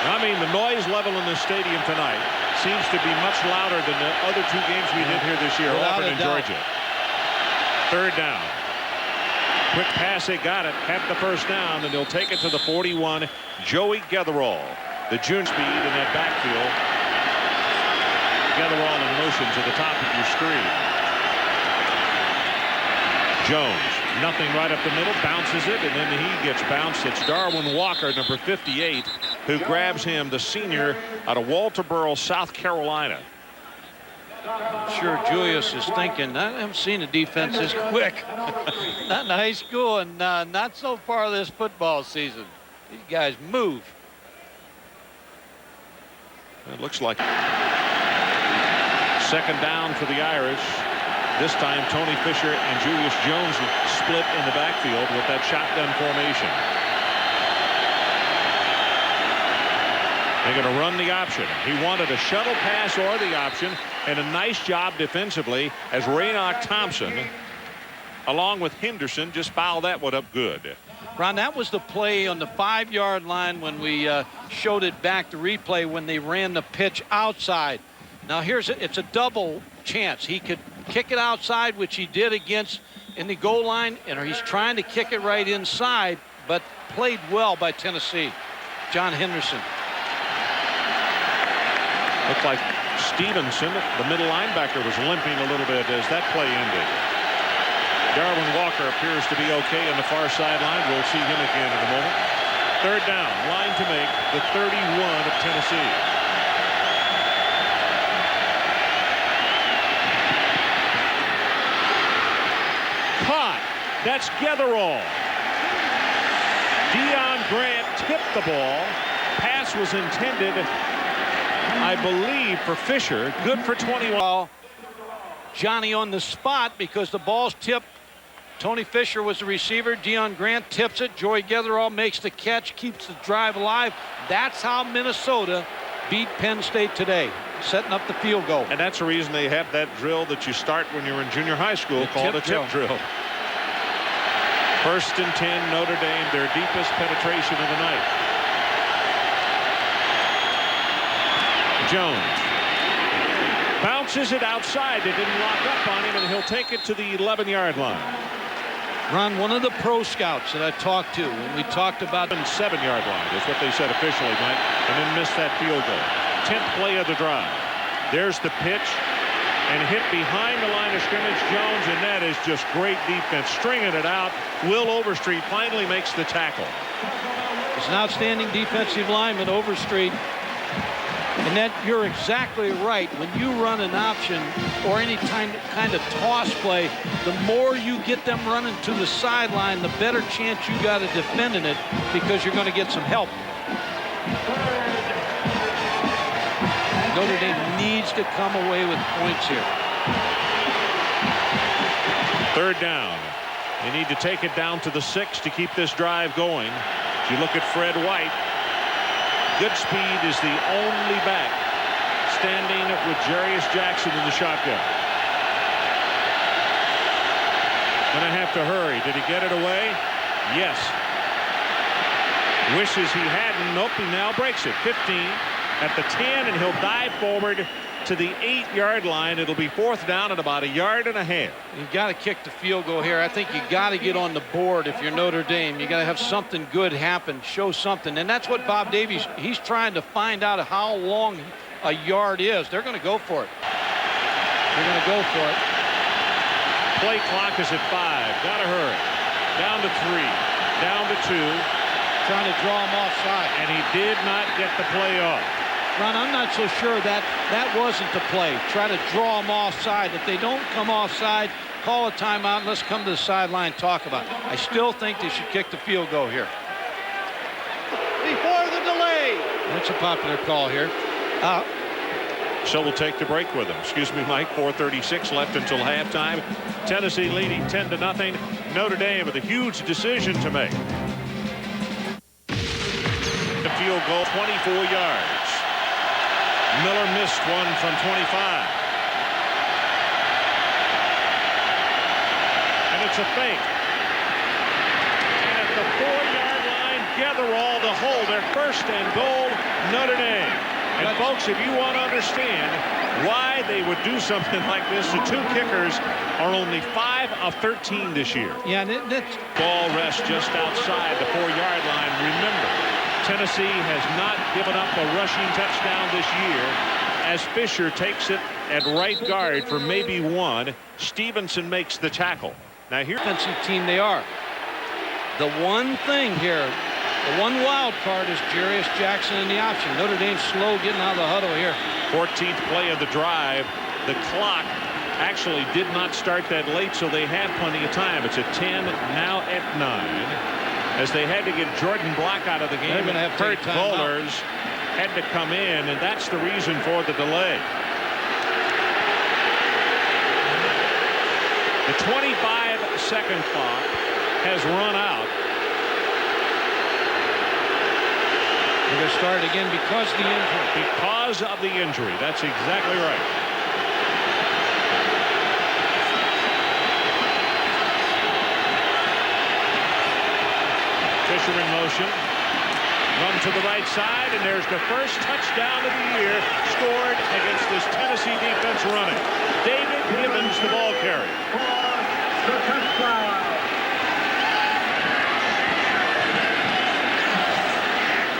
I mean, the noise level in this stadium tonight seems to be much louder than the other 2 games we did here this year, Auburn and Georgia. Third down. Quick pass, they got it. Have the first down, and they'll take it to the 41. Joey Getherall, the June speed in that backfield. Getherall in motion to the top of your screen. Jones, nothing right up the middle, bounces it, and then he gets bounced. It's Darwin Walker, number 58, who grabs him, the senior out of Walterboro, South Carolina. I'm sure Julius is thinking, I haven't seen a defense this quick. Not in high school and not so far this football season. These guys move. It looks like second down for the Irish. This time Tony Fisher and Julius Jones split in the backfield with that shotgun formation. They're going to run the option. He wanted a shuttle pass or the option, and a nice job defensively as Raynoch Thompson along with Henderson just fouled that one up good. Ron, that was the play on the 5-yard line when we showed it back to replay when they ran the pitch outside. Now it's a double chance. He could kick it outside, which he did against in the goal line, and he's trying to kick it right inside, but played well by Tennessee. John Henderson. Looked like Stevenson, the middle linebacker, was limping a little bit as that play ended. Darwin Walker appears to be okay on the far sideline. We'll see him again in a moment. Third down, line to make, the 31 of Tennessee. Caught. That's Getherall. Deion Grant tipped the ball. Pass was intended, I believe, for Fisher. Good for 21. Johnny on the spot because the ball's tipped. Tony Fisher was the receiver. Deion Grant tips it. Joey Getherall makes the catch, keeps the drive alive. That's how Minnesota beat Penn State today, setting up the field goal. And that's the reason they have that drill that you start when you're in junior high school called a tip drill. First and 10, Notre Dame, their deepest penetration of the night. Jones bounces it outside. They didn't lock up on him, and he'll take it to the 11-yard line. Ron, one of the pro scouts that I talked to when we talked about 7-yard line is what they said officially, Mike, and then missed that field goal. 10th play of the drive. There's the pitch, and hit behind the line of scrimmage. Jones, and that is just great defense, stringing it out. Will Overstreet finally makes the tackle. It's an outstanding defensive lineman, Overstreet. And that you're exactly right. When you run an option or any kind of toss play, the more you get them running to the sideline, the better chance you got of defending it because you're going to get some help. Notre Dame needs to come away with points here. Third down. They need to take it down to the 6 to keep this drive going. If you look at Fred White, good speed is the only back standing with Jarius Jackson in the shotgun. Gonna have to hurry. Did he get it away? Yes. Wishes he hadn't. Nope, he now breaks it. 15 at the 10, and he'll dive forward to the 8-yard line. It'll be 4th down at about 1.5 yards. You got to kick the field goal here. I think you got to get on the board if you're Notre Dame. You got to have something good happen, show something, and that's what Bob Davies, he's trying to find out how long a yard is. They're going to go for it. They're going to go for it. Play clock is at 5. Got to hurry. Down to 3. Down to 2. trying to draw him offside. And he did not get the play off. Ron, I'm not so sure that wasn't the play. Try to draw them offside. If they don't come offside, call a timeout and let's come to the sideline and talk about it. I still think they should kick the field goal here. Before the delay. That's a popular call here. So we'll take the break with him. Excuse me, Mike. 4:36 left until halftime. Tennessee leading 10-0. Notre Dame with a huge decision to make. The field goal, 24 yards. Miller missed one from 25. And it's a fake. And at the 4-yard line, Getherall to hold their first and goal, Notre Dame. And folks, if you want to understand why they would do something like this, the two kickers are only 5 of 13 this year. Yeah, that's Ball rests just outside the 4-yard line. Remember, Tennessee has not given up a rushing touchdown this year as Fisher takes it at right guard for maybe one. Stevenson makes the tackle. Now here, defensive team they are. The one thing here, the one wild card is Jarius Jackson in the option. Notre Dame's slow getting out of the huddle here. 14th play of the drive. The clock actually did not start that late, so they have plenty of time. It's at 10, now at 9. As they had to get Jordan Black out of the game, They're going to have Kurt time out. Bowlers had to come in, and that's the reason for the delay. The 25-second clock has run out. They're going to start again because of the injury. Because of the injury. That's exactly right. Fisher in motion. Run to the right side, and there's the first touchdown of the year scored against this Tennessee defense running. David Gibbons, the ball carrier.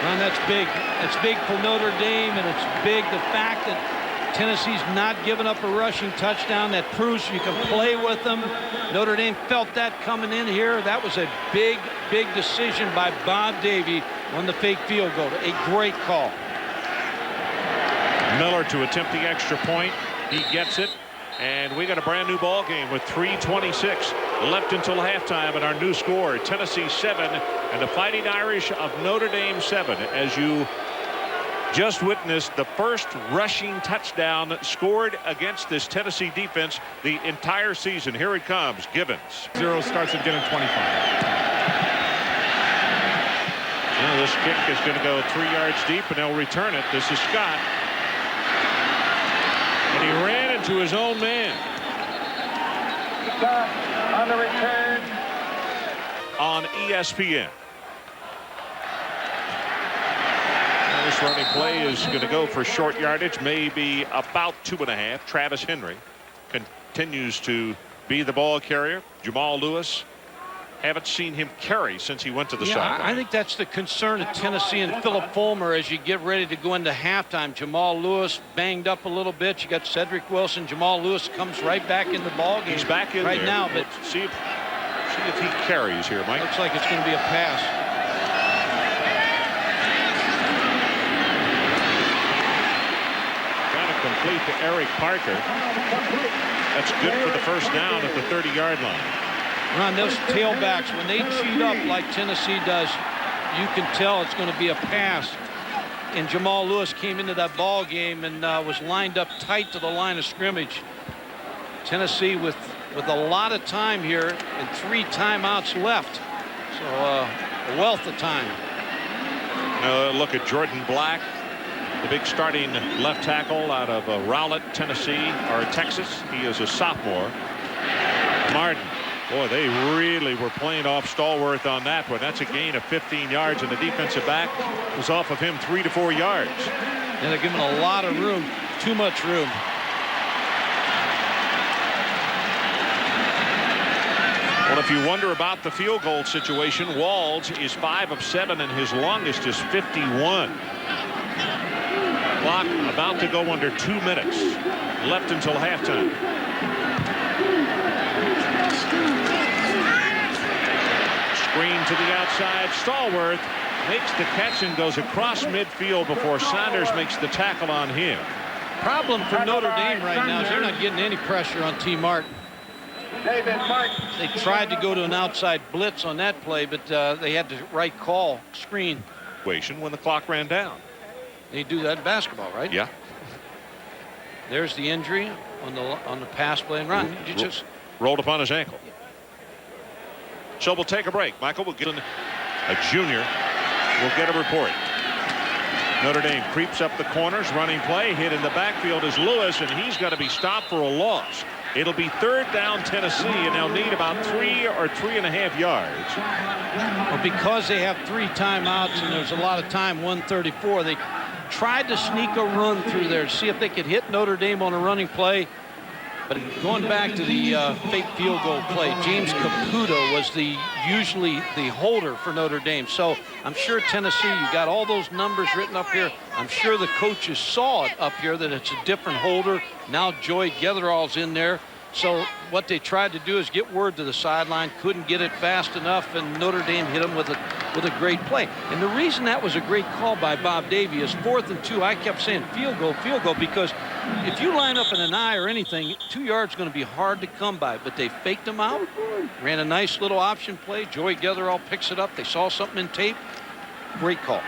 Ron, that's big. It's big for Notre Dame, and it's big the fact that Tennessee's not giving up a rushing touchdown. That proves you can play with them. Notre Dame felt that coming in here. That was a big decision by Bob Davie on the fake field goal. A great call. Miller to attempt the extra point. He gets it. And we got a brand new ball game with 3:26 left until halftime, and our new score, Tennessee 7 and the Fighting Irish of Notre Dame 7. As you just witnessed, the first rushing touchdown scored against this Tennessee defense the entire season. Here it comes. Gibbons. 0 starts again at 25. Now this kick is going to go 3 yards deep, and they'll return it. This is Scott. And he ran into his own man. Scott on the return. On ESPN. Now this running play is going to go for short yardage, maybe about 2.5. Travis Henry continues to be the ball carrier. Jamal Lewis, haven't seen him carry since he went to the sideline. I think that's the concern of Tennessee and Philip Fulmer as you get ready to go into halftime. Jamal Lewis banged up a little bit. You got Cedric Wilson. Jamal Lewis comes right back in the ball game. He's back in right there. now, but see if he carries here, Mike. Looks like it's going to be a pass. Got to complete to Eric Parker. That's good for the first down at the 30-yard line. Ron, those tailbacks, when they cheat up like Tennessee does, you can tell it's going to be a pass. And Jamal Lewis came into that ball game and was lined up tight to the line of scrimmage. Tennessee with a lot of time here and 3 timeouts left. So a wealth of time. Look at Jordan Black, the big starting left tackle out of Rowlett, Tennessee, or Texas. He is a sophomore. Martin. Boy, they really were playing off Stallworth on that one. That's a gain of 15 yards, and the defensive back was off of him 3 to 4 yards. And they're giving a lot of room, too much room. Well, if you wonder about the field goal situation, Walls is 5 of 7, and his longest is 51. Clock about to go under 2 minutes left until halftime. Screen to the outside. Stallworth makes the catch and goes across midfield before Saunders makes the tackle on him. Problem for Notre Dame right now is they're not getting any pressure on T. Martin. They tried to go to an outside blitz on that play, but they had the right call, screen. When the clock ran down. They do that in basketball, right? Yeah. There's the injury on the pass play and run. You just rolled upon his ankle. So we'll take a break. Michael will get a junior. We'll get a report. Notre Dame creeps up the corners, running play, hit in the backfield is Lewis, and he's got to be stopped for a loss. It'll be 3rd down Tennessee, and they'll need about 3 or 3.5 yards. Well, because they have 3 timeouts and there's a lot of time, 1:34, they tried to sneak a run through there to see if they could hit Notre Dame on a running play. But going back to the fake field goal play, James Caputo was usually the holder for Notre Dame. So I'm sure Tennessee, you got all those numbers written up here. I'm sure the coaches saw it up here that it's a different holder. Now Joy Getherall's in there. So what they tried to do is get word to the sideline, couldn't get it fast enough, and Notre Dame hit them with a great play. And the reason that was a great call by Bob Davie is 4th and 2. I kept saying field goal, because if you line up in an eye or anything, 2 yards is going to be hard to come by. But they faked them out, ran a nice little option play. Joy Getherall picks it up. They saw something in tape. Great call.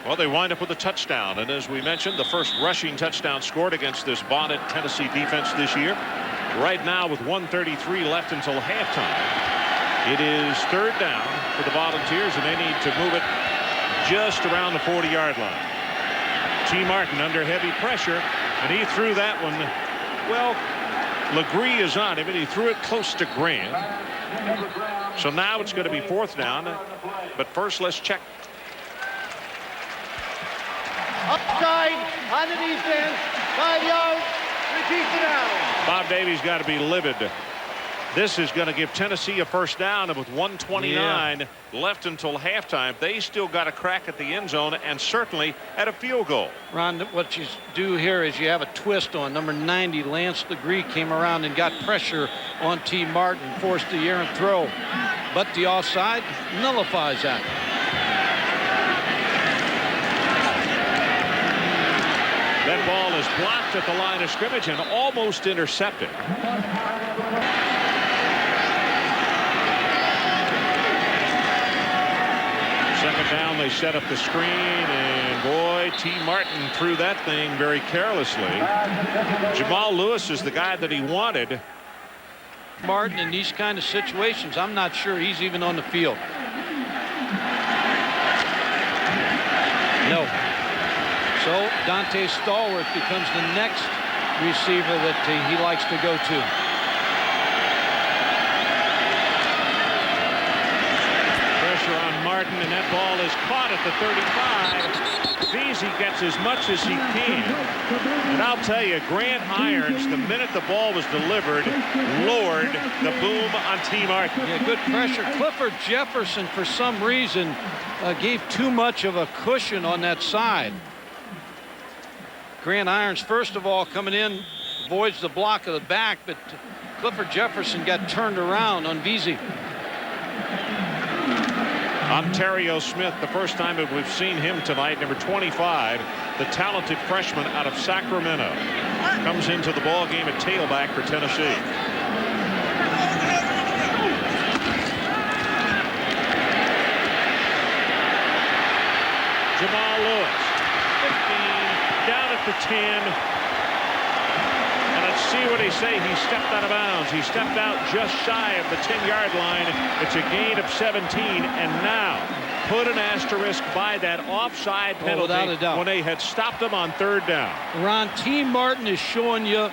Well, they wind up with a touchdown, and as we mentioned, the first rushing touchdown scored against this vaunted Tennessee defense this year. Right now, with 1:33 left until halftime, it is 3rd down for the Volunteers, and they need to move it just around the 40-yard line. T. Martin under heavy pressure, and he threw that one. Well, Legree is on him, and he threw it close to Grant. So now it's going to be 4th down, but first let's check. Upside on the defense, 5 yards, repeat the down. Bob Davie's got to be livid. This is going to give Tennessee a first down, and with 1:29 left until halftime, they still got a crack at the end zone and certainly at a field goal. Ron, what you do here is you have a twist on number 90. Lance Legree came around and got pressure on T. Martin, forced the errant throw, but the offside nullifies that. That ball is blocked at the line of scrimmage and almost intercepted. Second down, they set up the screen, and boy, T. Martin threw that thing very carelessly. Jamal Lewis is the guy that he wanted. Martin, in these kind of situations, I'm not sure he's even on the field. No. So Dante Stallworth becomes the next receiver that he likes to go to. Pressure on Martin, and that ball is caught at the 35. Veazey gets as much as he can. And I'll tell you, Grant Irons, the minute the ball was delivered, lowered the boom on T. Martin. Yeah, good pressure. Clifford Jefferson, for some reason, gave too much of a cushion on that side. Grant Irons, first of all, coming in, avoids the block of the back, but Clifford Jefferson got turned around on Veazey. Ontario Smith, the first time that we've seen him tonight, number 25, the talented freshman out of Sacramento, comes into the ball game at tailback for Tennessee. Jamal Lewis, 15, down at the 10. And let's see what they say. He stepped out of bounds. He stepped out just shy of the 10-yard line. It's a gain of 17. And now put an asterisk by that offside penalty without a doubt, when they had stopped him on 3rd down. Ron, T. Martin is showing you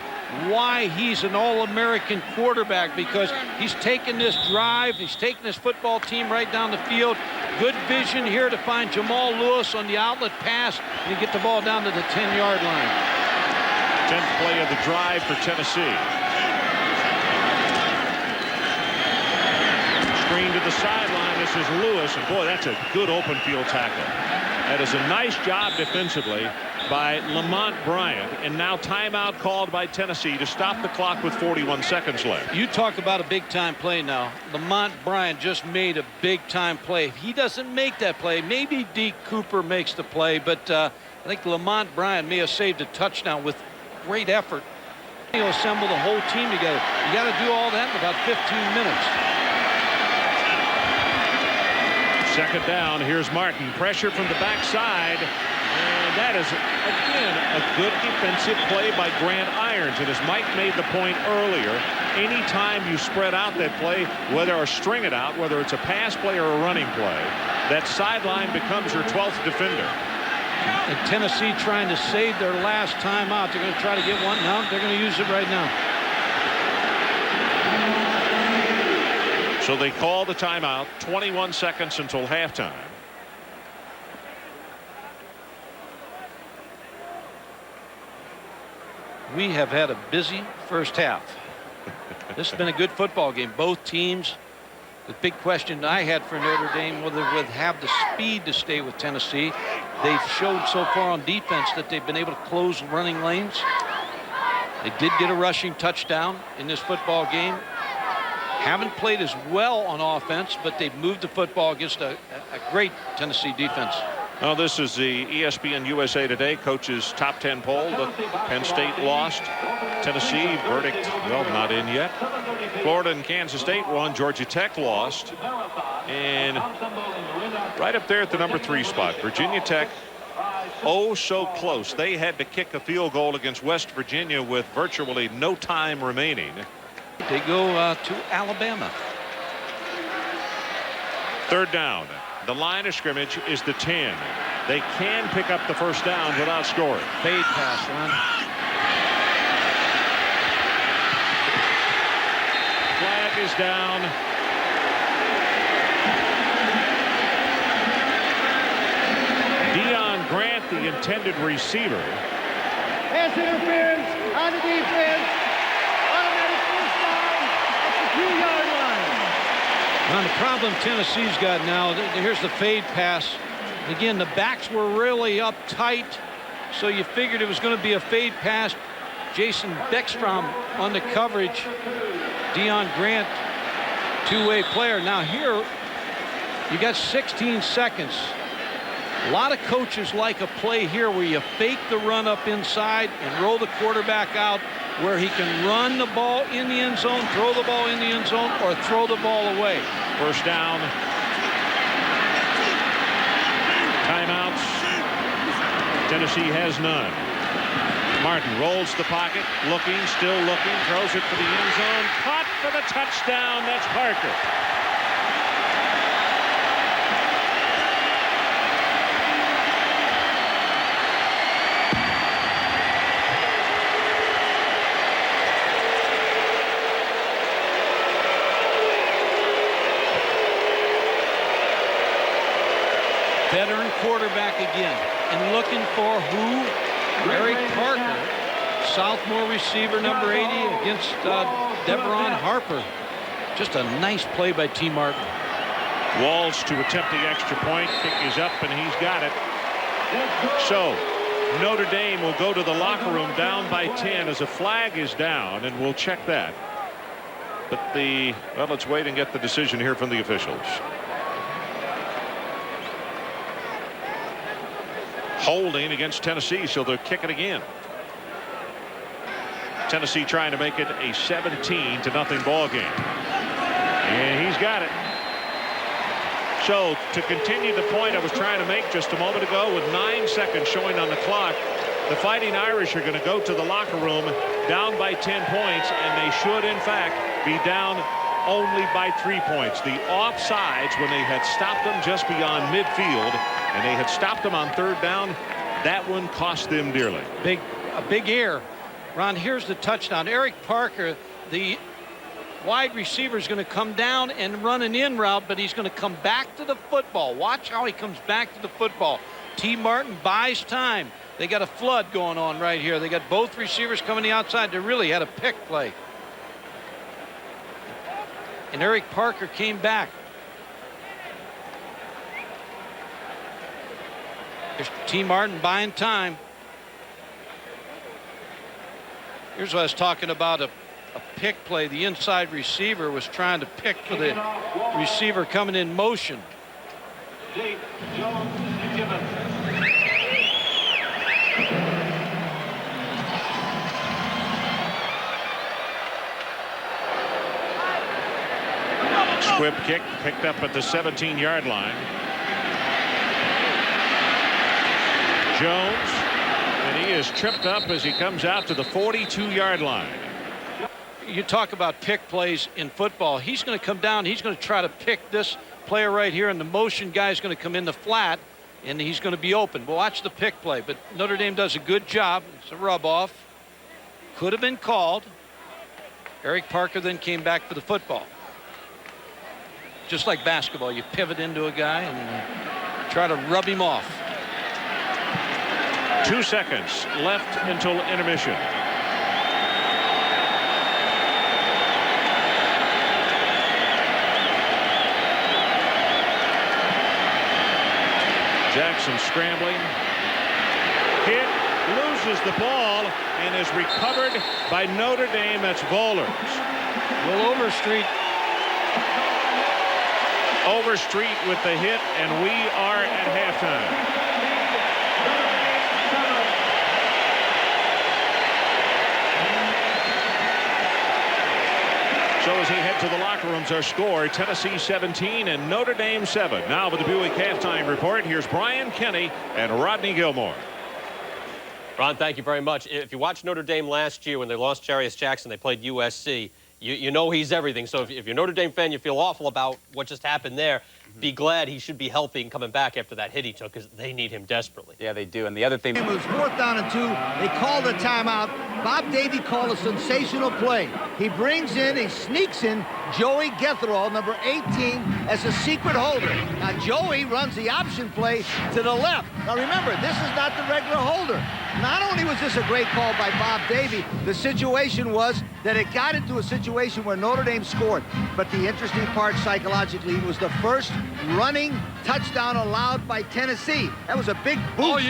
why he's an All-American quarterback, because he's taken this drive, he's taken this football team right down the field. Good vision here to find Jamal Lewis on the outlet pass and get the ball down to the 10-yard line. 10th play of the drive for Tennessee. Screen to the sideline. This is Lewis, and boy, that's a good open field tackle. That is a nice job defensively. by Lamont Bryant, and now timeout called by Tennessee to stop the clock with 41 seconds left. You talk about a big-time play now. Lamont Bryant just made a big-time play. If he doesn't make that play, maybe Deke Cooper makes the play, but I think Lamont Bryant may have saved a touchdown with great effort. He'll assemble the whole team together. You got to do all that in about 15 minutes. Second down. Here's Martin. Pressure from the backside. And that is, again, a good defensive play by Grant Irons. And as Mike made the point earlier, anytime you spread out that play, whether or string it out, whether it's a pass play or a running play, that sideline becomes your 12th defender. And Tennessee trying to save their last timeout. They're going to try to get one. No, they're going to use it right now. So they call the timeout. 21 seconds until halftime. We have had a busy first half. This has been a good football game. Both teams. The big question I had for Notre Dame, whether they would have the speed to stay with Tennessee. They've showed so far on defense that they've been able to close running lanes. They did get a rushing touchdown in this football game. Haven't played as well on offense, but they've moved the football against a great Tennessee defense. Well, this is the ESPN USA Today coaches top 10 poll. The Penn State lost. Tennessee verdict, well, not in yet. Florida and Kansas State won. Georgia Tech lost. And right up there at the number 3 spot, Virginia Tech, oh so close. They had to kick a field goal against West Virginia with virtually no time remaining. They go to Alabama. Third down. The line of scrimmage is the 10. They can pick up the first down without scoring. Fade pass, Ron. Flag is down. Deion Grant, the intended receiver. Pass interference on the defense. Automatic first down at the 2-yard line. Now the problem Tennessee's got now, here's the fade pass. Again, the backs were really up tight, so you figured it was going to be a fade pass. Jason Beckstrom on the coverage. Deion Grant, two-way player. Now here, you got 16 seconds. A lot of coaches like a play here where you fake the run up inside and roll the quarterback out where he can run the ball in the end zone, throw the ball in the end zone, or throw the ball away. First down. Timeouts. Tennessee has none. Martin rolls the pocket, looking, still looking, throws it for the end zone. Caught for the touchdown. That's Parker. Veteran quarterback again, and looking for who? Eric Parker, sophomore receiver, number 80, against Devron Harper. Just a nice play by T. Martin. Walls to attempt the extra point. Kick is up, and he's got it. So Notre Dame will go to the locker room down by 10 as a flag is down, and we'll check that. But well, let's wait and get the decision here from the officials. Holding against Tennessee, so they'll kick it again. Tennessee trying to make it a 17-0 ball game. And he's got it. So to continue the point I was trying to make just a moment ago, with 9 seconds showing on the clock, the Fighting Irish are going to go to the locker room down by 10 points, and they should in fact be down only by 3 points. The offsides, when they had stopped them just beyond midfield and they had stopped them on third down, that one cost them dearly. A big error. Ron, here's the touchdown. Eric Parker, the wide receiver, is going to come down and run an in route, but he's going to come back to the football. Watch how he comes back to the football. T. Martin buys time. They got a flood going on right here. They got both receivers coming the outside. They really had a pick play. And Eric Parker came back. There's T. Martin buying time. Here's what I was talking about, a pick play. The inside receiver was trying to pick for the receiver coming in motion. Squib kick picked up at the 17-yard line. Jones, and he is tripped up as he comes out to the 42-yard line. You talk about pick plays in football. He's going to come down. He's going to try to pick this player right here, and the motion guy is going to come in the flat, and he's going to be open. Well, watch the pick play, but Notre Dame does a good job. It's a rub-off. Could have been called. Eric Parker then came back for the football. Just like basketball, you pivot into a guy and try to rub him off. 2 seconds left until intermission. Jackson scrambling. Hit, loses the ball, and is recovered by Notre Dame. That's Vollers. Will Overstreet with the hit, and we are at halftime. So as he head to the locker rooms, our score, Tennessee 17 and Notre Dame 7. Now with the Buick halftime report, here's Brian Kenny and Rodney Gilmore. Ron, thank you very much. If you watched Notre Dame last year when they lost Jarius Jackson, they played USC. You know he's everything. So if you're a Notre Dame fan, you feel awful about what just happened there. Be glad he should be healthy and coming back after that hit he took, because they need him desperately. Yeah, they do. And the other thing... It was 4th down and 2. They called a timeout. Bob Davie called a sensational play. He sneaks in Joey Getherall, number 18, as a secret holder. Now, Joey runs the option play to the left. Now, remember, this is not the regular holder. Not only was this a great call by Bob Davie, the situation was that it got into a situation where Notre Dame scored. But the interesting part psychologically was the first running touchdown allowed by Tennessee. That was a big boost. All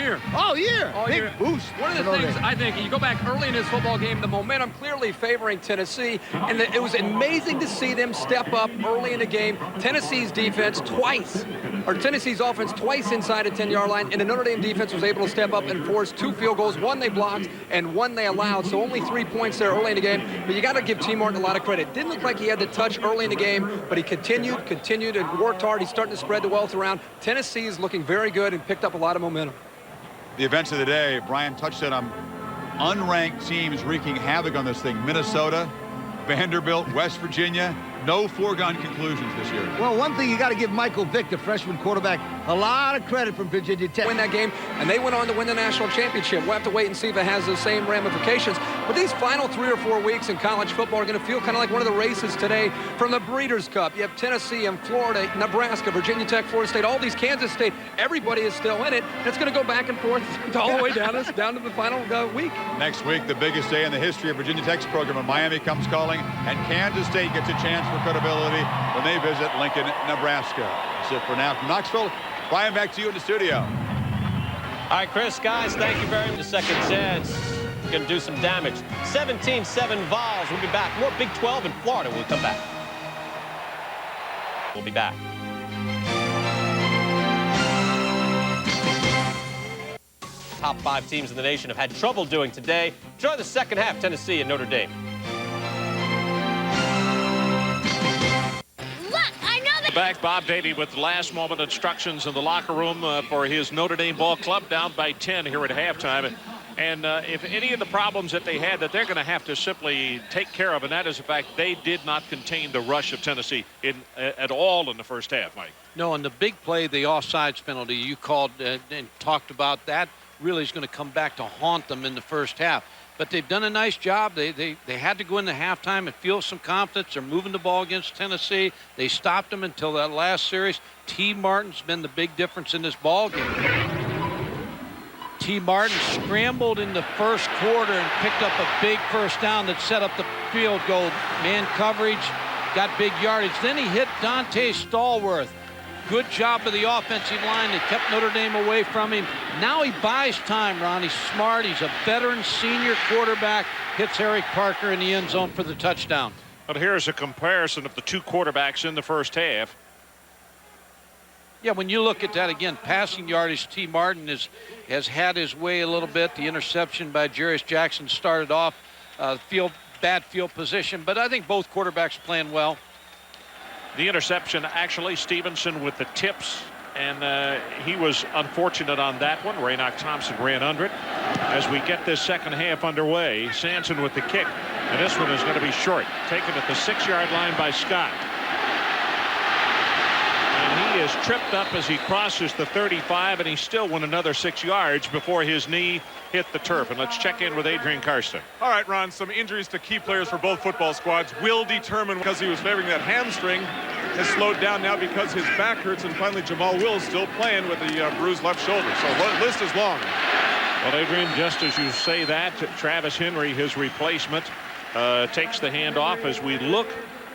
year. Big boost. One of the things I think, you go back early in this football game, the momentum clearly favoring Tennessee, and it was amazing to see them step up early in the game. Tennessee's defense Tennessee's offense twice inside the 10-yard line, and the Notre Dame defense was able to step up and force 2 field goals. One they blocked and one they allowed, so only 3 points there early in the game. But you got to give T. Martin a lot of credit. Didn't look like he had the touch early in the game, but he continued and worked hard. He's starting to spread the wealth around. Tennessee is looking very good and picked up a lot of momentum. The events of the day, Brian touched it on unranked teams wreaking havoc on this thing. Minnesota, Vanderbilt, West Virginia. No foregone conclusions this year. Well, one thing you got to give Michael Vick, the freshman quarterback, a lot of credit from Virginia Tech. Win that game, and they went on to win the national championship. We'll have to wait and see if it has the same ramifications. But these final 3 or 4 weeks in college football are going to feel kind of like one of the races today from the Breeders' Cup. You have Tennessee and Florida, Nebraska, Virginia Tech, Florida State, all these, Kansas State. Everybody is still in it. It's going to go back and forth all the way down to the final week. Next week, the biggest day in the history of Virginia Tech's program, when Miami comes calling, and Kansas State gets a chance for credibility when they visit Lincoln, Nebraska. That's it for now from Knoxville. Brian, back to you in the studio. All right, Chris, guys, thank you very much. The second chance going to do some damage. 17-7 Vols. We'll be back. More Big 12 in Florida when we come back. We'll be back. Top 5 teams in the nation have had trouble doing today. Enjoy the second half, Tennessee and Notre Dame. Back, Bob Davie with last-moment instructions in the locker room for his Notre Dame ball club, down by 10 here at halftime. And if any of the problems that they had that they're going to have to simply take care of, and that is the fact they did not contain the rush of Tennessee at all in the first half, Mike. No, and the big play, the offsides penalty, you called and talked about, that really is going to come back to haunt them in the first half. But they've done a nice job. They had to go into halftime and feel some confidence. They're moving the ball against Tennessee. They stopped them until that last series. T. Martin's been the big difference in this ball game. T. Martin scrambled in the first quarter and picked up a big first down that set up the field goal. Man coverage, got big yardage. Then he hit Dante Stallworth. Good job of the offensive line. They kept Notre Dame away from him. Now he buys time, Ron. He's smart. He's a veteran senior quarterback. Hits Eric Parker in the end zone for the touchdown. But here's a comparison of the two quarterbacks in the first half. Yeah, when you look at that again, passing yardage, T. Martin has had his way a little bit. The interception by Jarius Jackson started off bad field position, but I think both quarterbacks playing well. The interception, actually, Stevenson with the tips, and he was unfortunate on that one. Raynoch Thompson ran under it. As we get this second half underway, Sanson with the kick, and this one is going to be short, taken at the 6-yard line by Scott. And he is tripped up as he crosses the 35, and he still went another 6 yards before his knee hit the turf. And let's check in with Adrian Karsten. All right, Ron, some injuries to key players for both football squads will determine, because he was favoring that hamstring, has slowed down now because his back hurts, and finally Jamal Wills still playing with the bruised left shoulder. So the list is long. Well, Adrian, just as you say that, Travis Henry, his replacement, takes the handoff. As we look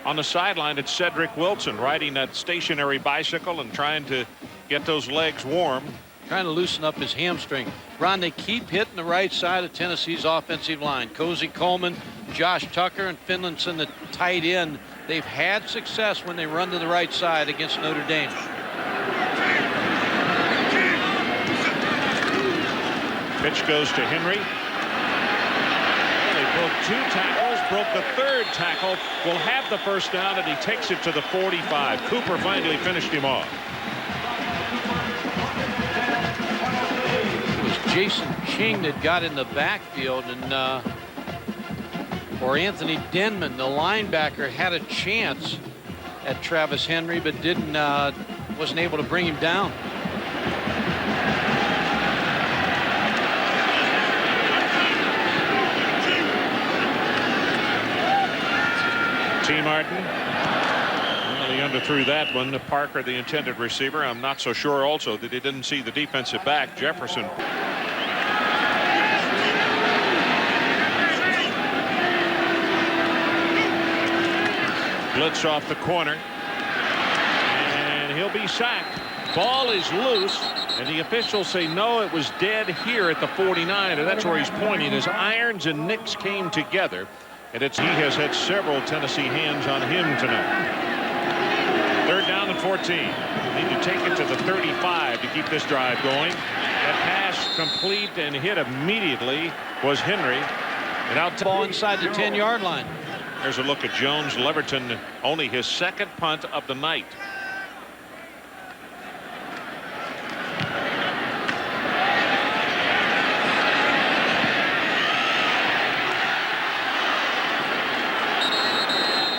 on the sideline, it's Cedric Wilson riding that stationary bicycle and trying to get those legs warm. Trying to loosen up his hamstring. Ron, they keep hitting the right side of Tennessee's offensive line. Cozy Coleman, Josh Tucker, and Finlinson, the tight end. They've had success when they run to the right side against Notre Dame. Pitch goes to Henry. They broke 2 tackles, broke the 3rd tackle. Will have the first down, and he takes it to the 45. Cooper finally finished him off. Jason Ching that got in the backfield, and or Anthony Denman, the linebacker, had a chance at Travis Henry, but wasn't able to bring him down. T. Martin. Well, he underthrew that one. Parker, the intended receiver. I'm not so sure also that he didn't see the defensive back, Jefferson. Blitz off the corner, and he'll be sacked. Ball is loose, and the officials say no, it was dead here at the 49, and that's where he's pointing. As Irons and Nix came together, and he has had several Tennessee hands on him tonight. 3rd down and 14. Need to take it to the 35 to keep this drive going. That pass complete and hit immediately was Henry, and out ball inside the 10-yard line. There's a look at Jones. Leverton, only his 2nd punt of the night.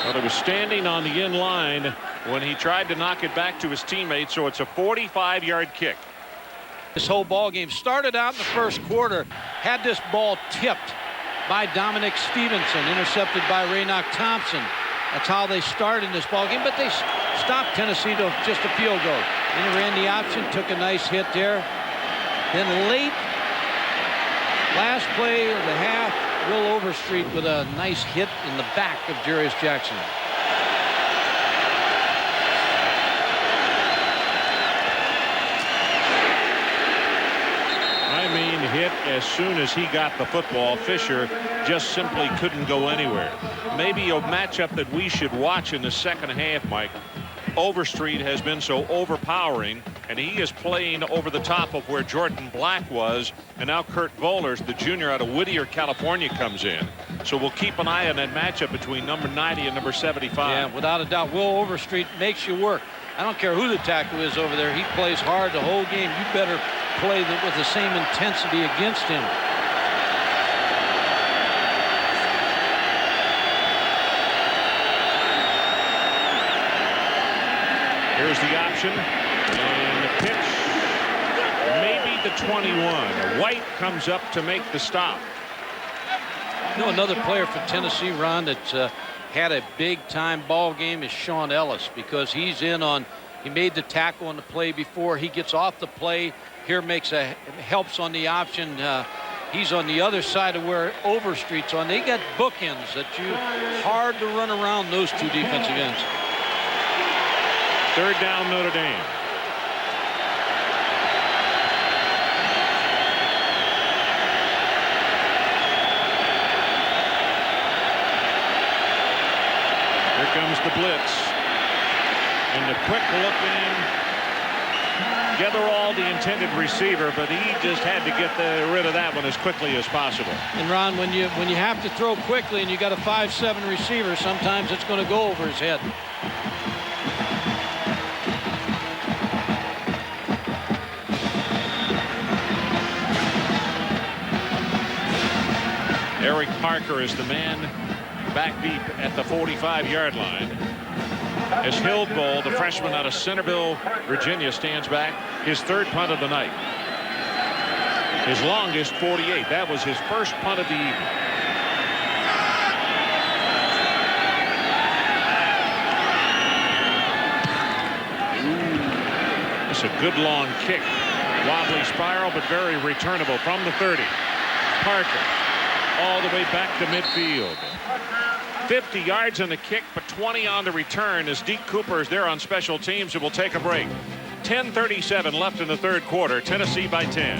Well, he was standing on the end line when he tried to knock it back to his teammate, so it's a 45-yard kick. This whole ball game started out in the first quarter, had this ball tipped by Dominic Stevenson, intercepted by Raynoch Thompson. That's how they started in this ball game, but they stopped Tennessee to just a field goal. And he ran the option, took a nice hit there. Then late, last play of the half, Will Overstreet with a nice hit in the back of Jarius Jackson. Hit as soon as he got the football. Fisher just simply couldn't go anywhere. Maybe a matchup that we should watch in the second half, Mike. Overstreet has been so overpowering, and he is playing over the top of where Jordan Black was, and now Kurt Vollers, the junior out of Whittier, California, comes in. So we'll keep an eye on that matchup between number 90 and number 75. Yeah, without a doubt. Will Overstreet makes you work. I don't care who the tackle is over there. He plays hard the whole game. You better play with the same intensity against him. Here's the option, and the pitch, maybe the 21. White comes up to make the stop. You know, another player for Tennessee, Ron, that's had a big-time ball game is Sean Ellis, because he's in on, he made the tackle on the play before. He gets off the play here, helps on the option. He's on the other side of where Overstreet's on. They got bookends that hard to run around those two defensive ends. 3rd down, Notre Dame. comes the blitz. And the quick-looking Getherall, the intended receiver, but he just had to get rid of that one as quickly as possible. And Ron, when you have to throw quickly and you got a 5'7" receiver, sometimes it's going to go over his head. Eric Parker is the man back deep at the 45-yard line. As Hildbold, the freshman out of Centerville, Virginia, stands back, his third punt of the night. His longest, 48. That was his first punt of the evening. It's a good long kick. Wobbly spiral, but very returnable from the 30. Parker all the way back to midfield. 50 yards on the kick, but 20 on the return as Deke Cooper is there on special teams, and will take a break. 10:37 left in the third quarter. Tennessee by 10.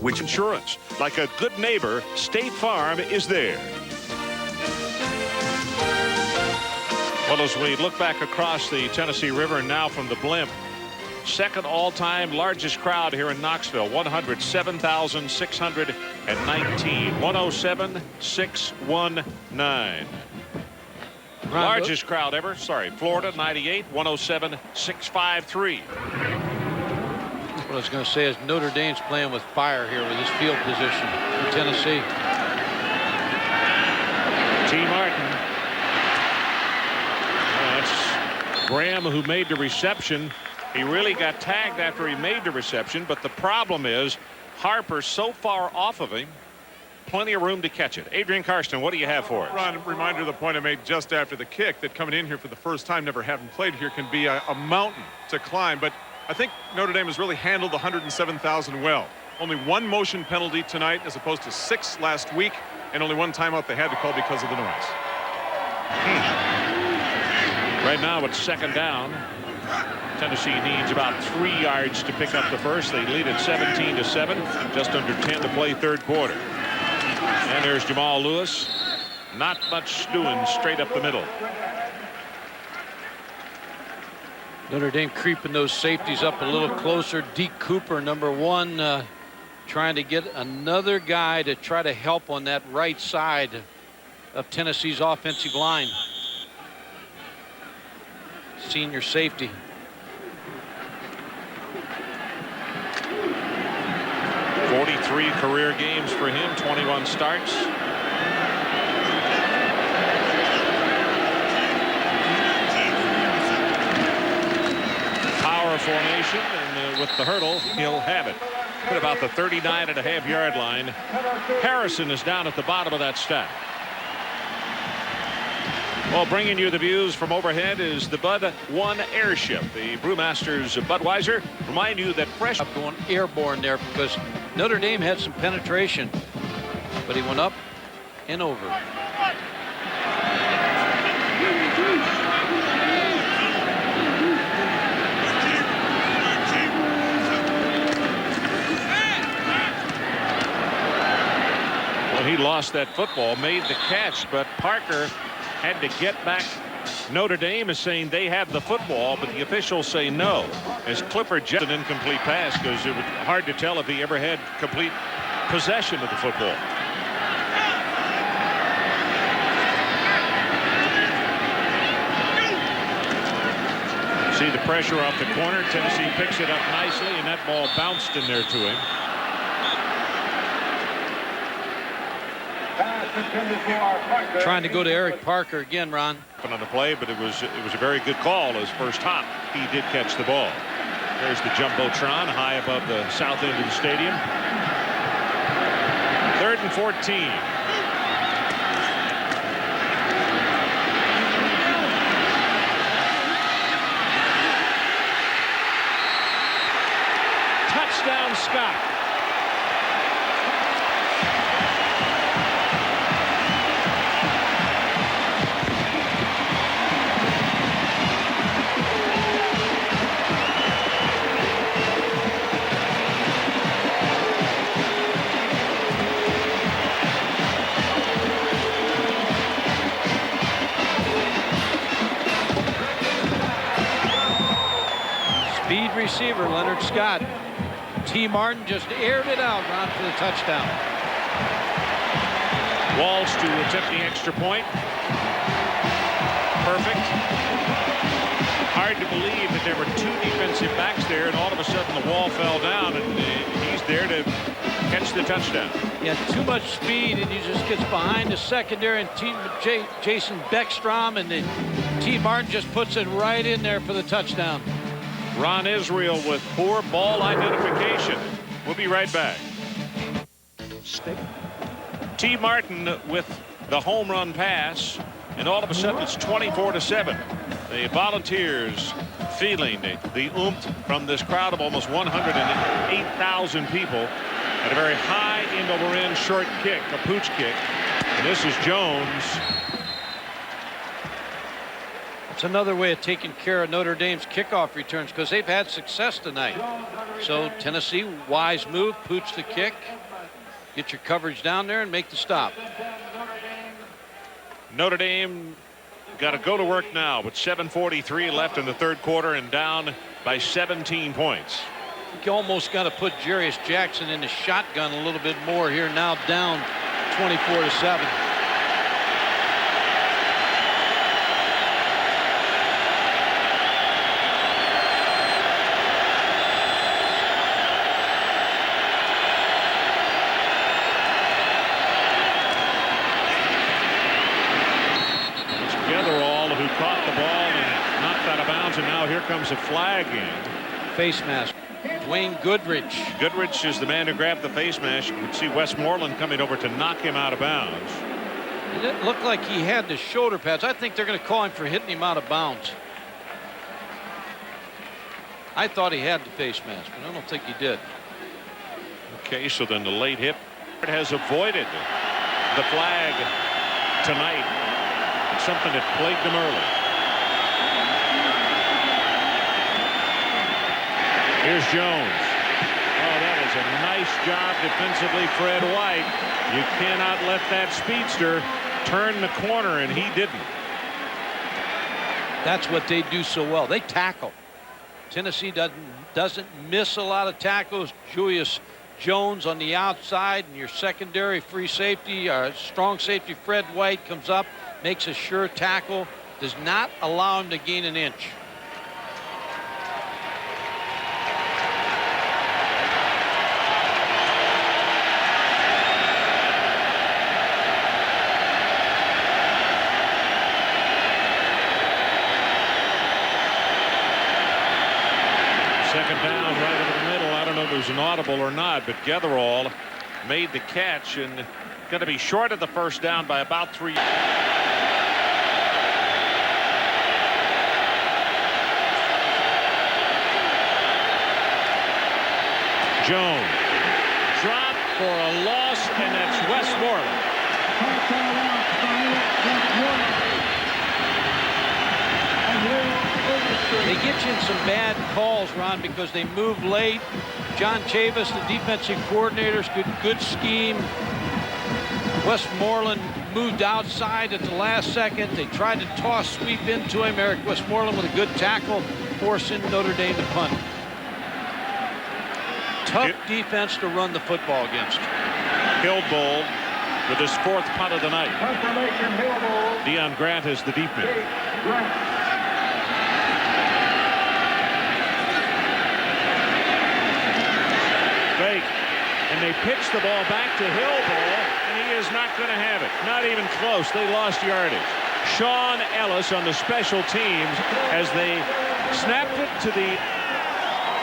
Which insurance? Like a good neighbor, State Farm is there. Well, as we look back across the Tennessee River now from the blimp, second all-time largest crowd here in Knoxville, 107,619. 107,619. Largest crowd ever. Sorry, Florida 98, 107,653. What I was going to say is Notre Dame's playing with fire here with his field position for Tennessee. T. Martin. That's Graham who made the reception. He really got tagged after he made the reception, but the problem is Harper's so far off of him, plenty of room to catch it. Adrian Karsten, what do you have for us? Ron, reminder of the point I made just after the kick, that coming in here for the first time, never having played here, can be a mountain to climb. But I think Notre Dame has really handled the 107,000 well. Only one motion penalty tonight as opposed to 6 last week, and only one timeout they had to call because of the noise. Right now it's second down. Tennessee needs about 3 yards to pick up the first. They lead at 17-7. Just under 10 to play third quarter. And there's Jamal Lewis. Not much doing straight up the middle. Notre Dame creeping those safeties up a little closer. Deke Cooper, number 1, trying to get another guy to try to help on that right side of Tennessee's offensive line. Senior safety. 43 career games for him, 21 starts. Power formation, and with the hurdle, he'll have it. At about the 39.5-yard line. Harrison is down at the bottom of that stack. Well, bringing you the views from overhead is the Bud 1 airship. The Brewmasters Budweiser remind you that fresh up going airborne there because Notre Dame had some penetration, but he went up and over. Well, he lost that football, made the catch, but Parker had to get back. Notre Dame is saying they have the football, but the officials say no. As Clifford just an incomplete pass because it was hard to tell if he ever had complete possession of the football. See the pressure off the corner. Tennessee picks it up nicely, and that ball bounced in there to him. Trying to go to Eric Parker again, Ron. On the play, but it was a very good call. His first hop, he did catch the ball. There's the Jumbotron high above the south end of the stadium. 3rd and 14. Touchdown, Scott. receiver, Leonard Scott. T. Martin just aired it out, Ron, for the touchdown. Walsh to attempt the extra point. Perfect. Hard to believe that there were two defensive backs there, and all of a sudden the wall fell down, and he's there to catch the touchdown. Yeah, too much speed, and he just gets behind the secondary, and Jason Beckstrom, and then T. Martin just puts it right in there for the touchdown. Ron Israel with poor ball identification. We'll be right back. T. Martin with the home run pass, and all of a sudden it's 24-7. The Volunteers feeling the oomph from this crowd of almost 108,000 people at a very high end-over-end short kick, a pooch kick. And this is Jones. It's another way of taking care of Notre Dame's kickoff returns, because they've had success tonight. So Tennessee, wise move, pooch the kick, get your coverage down there and make the stop. Notre Dame got to go to work now with 7:43 left in the third quarter and down by 17 points. You almost got to put Jarius Jackson in the shotgun a little bit more here, now down 24-7. And now here comes a flag in. Face mask. Dwayne Goodrich. Goodrich is the man who grabbed the face mask. You could see Westmoreland coming over to knock him out of bounds. It didn't look like he had the shoulder pads. I think they're going to call him for hitting him out of bounds. I thought he had the face mask, but I don't think he did. Okay, so then the late hit has avoided the flag tonight. It's something that plagued him early. Here's Jones. Oh, that is a nice job defensively, Fred White. You cannot let that speedster turn the corner, and he didn't. That's what they do so well. They tackle. Tennessee doesn't miss a lot of tackles. Julius Jones on the outside, and your secondary free safety, strong safety Fred White comes up, makes a sure tackle, does not allow him to gain an inch. Second down right over the middle. I don't know if it was an audible or not, but Getherall made the catch and going to be short of the first down by about 3. Jones dropped for a loss, and that's Westmoreland. They get you in some bad calls, Ron, because they move late. John Chavis, the defensive coordinators, good scheme. Westmoreland moved outside at the last second. They tried to toss sweep into him. Eric Westmoreland with a good tackle, forcing Notre Dame to punt. Tough defense to run the football against. Hillbold with his 4th punt of the night. Deion Grant is the deep man. Fake, and they pitch the ball back to Hillbold, and he is not going to have it. Not even close. They lost yardage. Sean Ellis on the special teams as they snapped it to the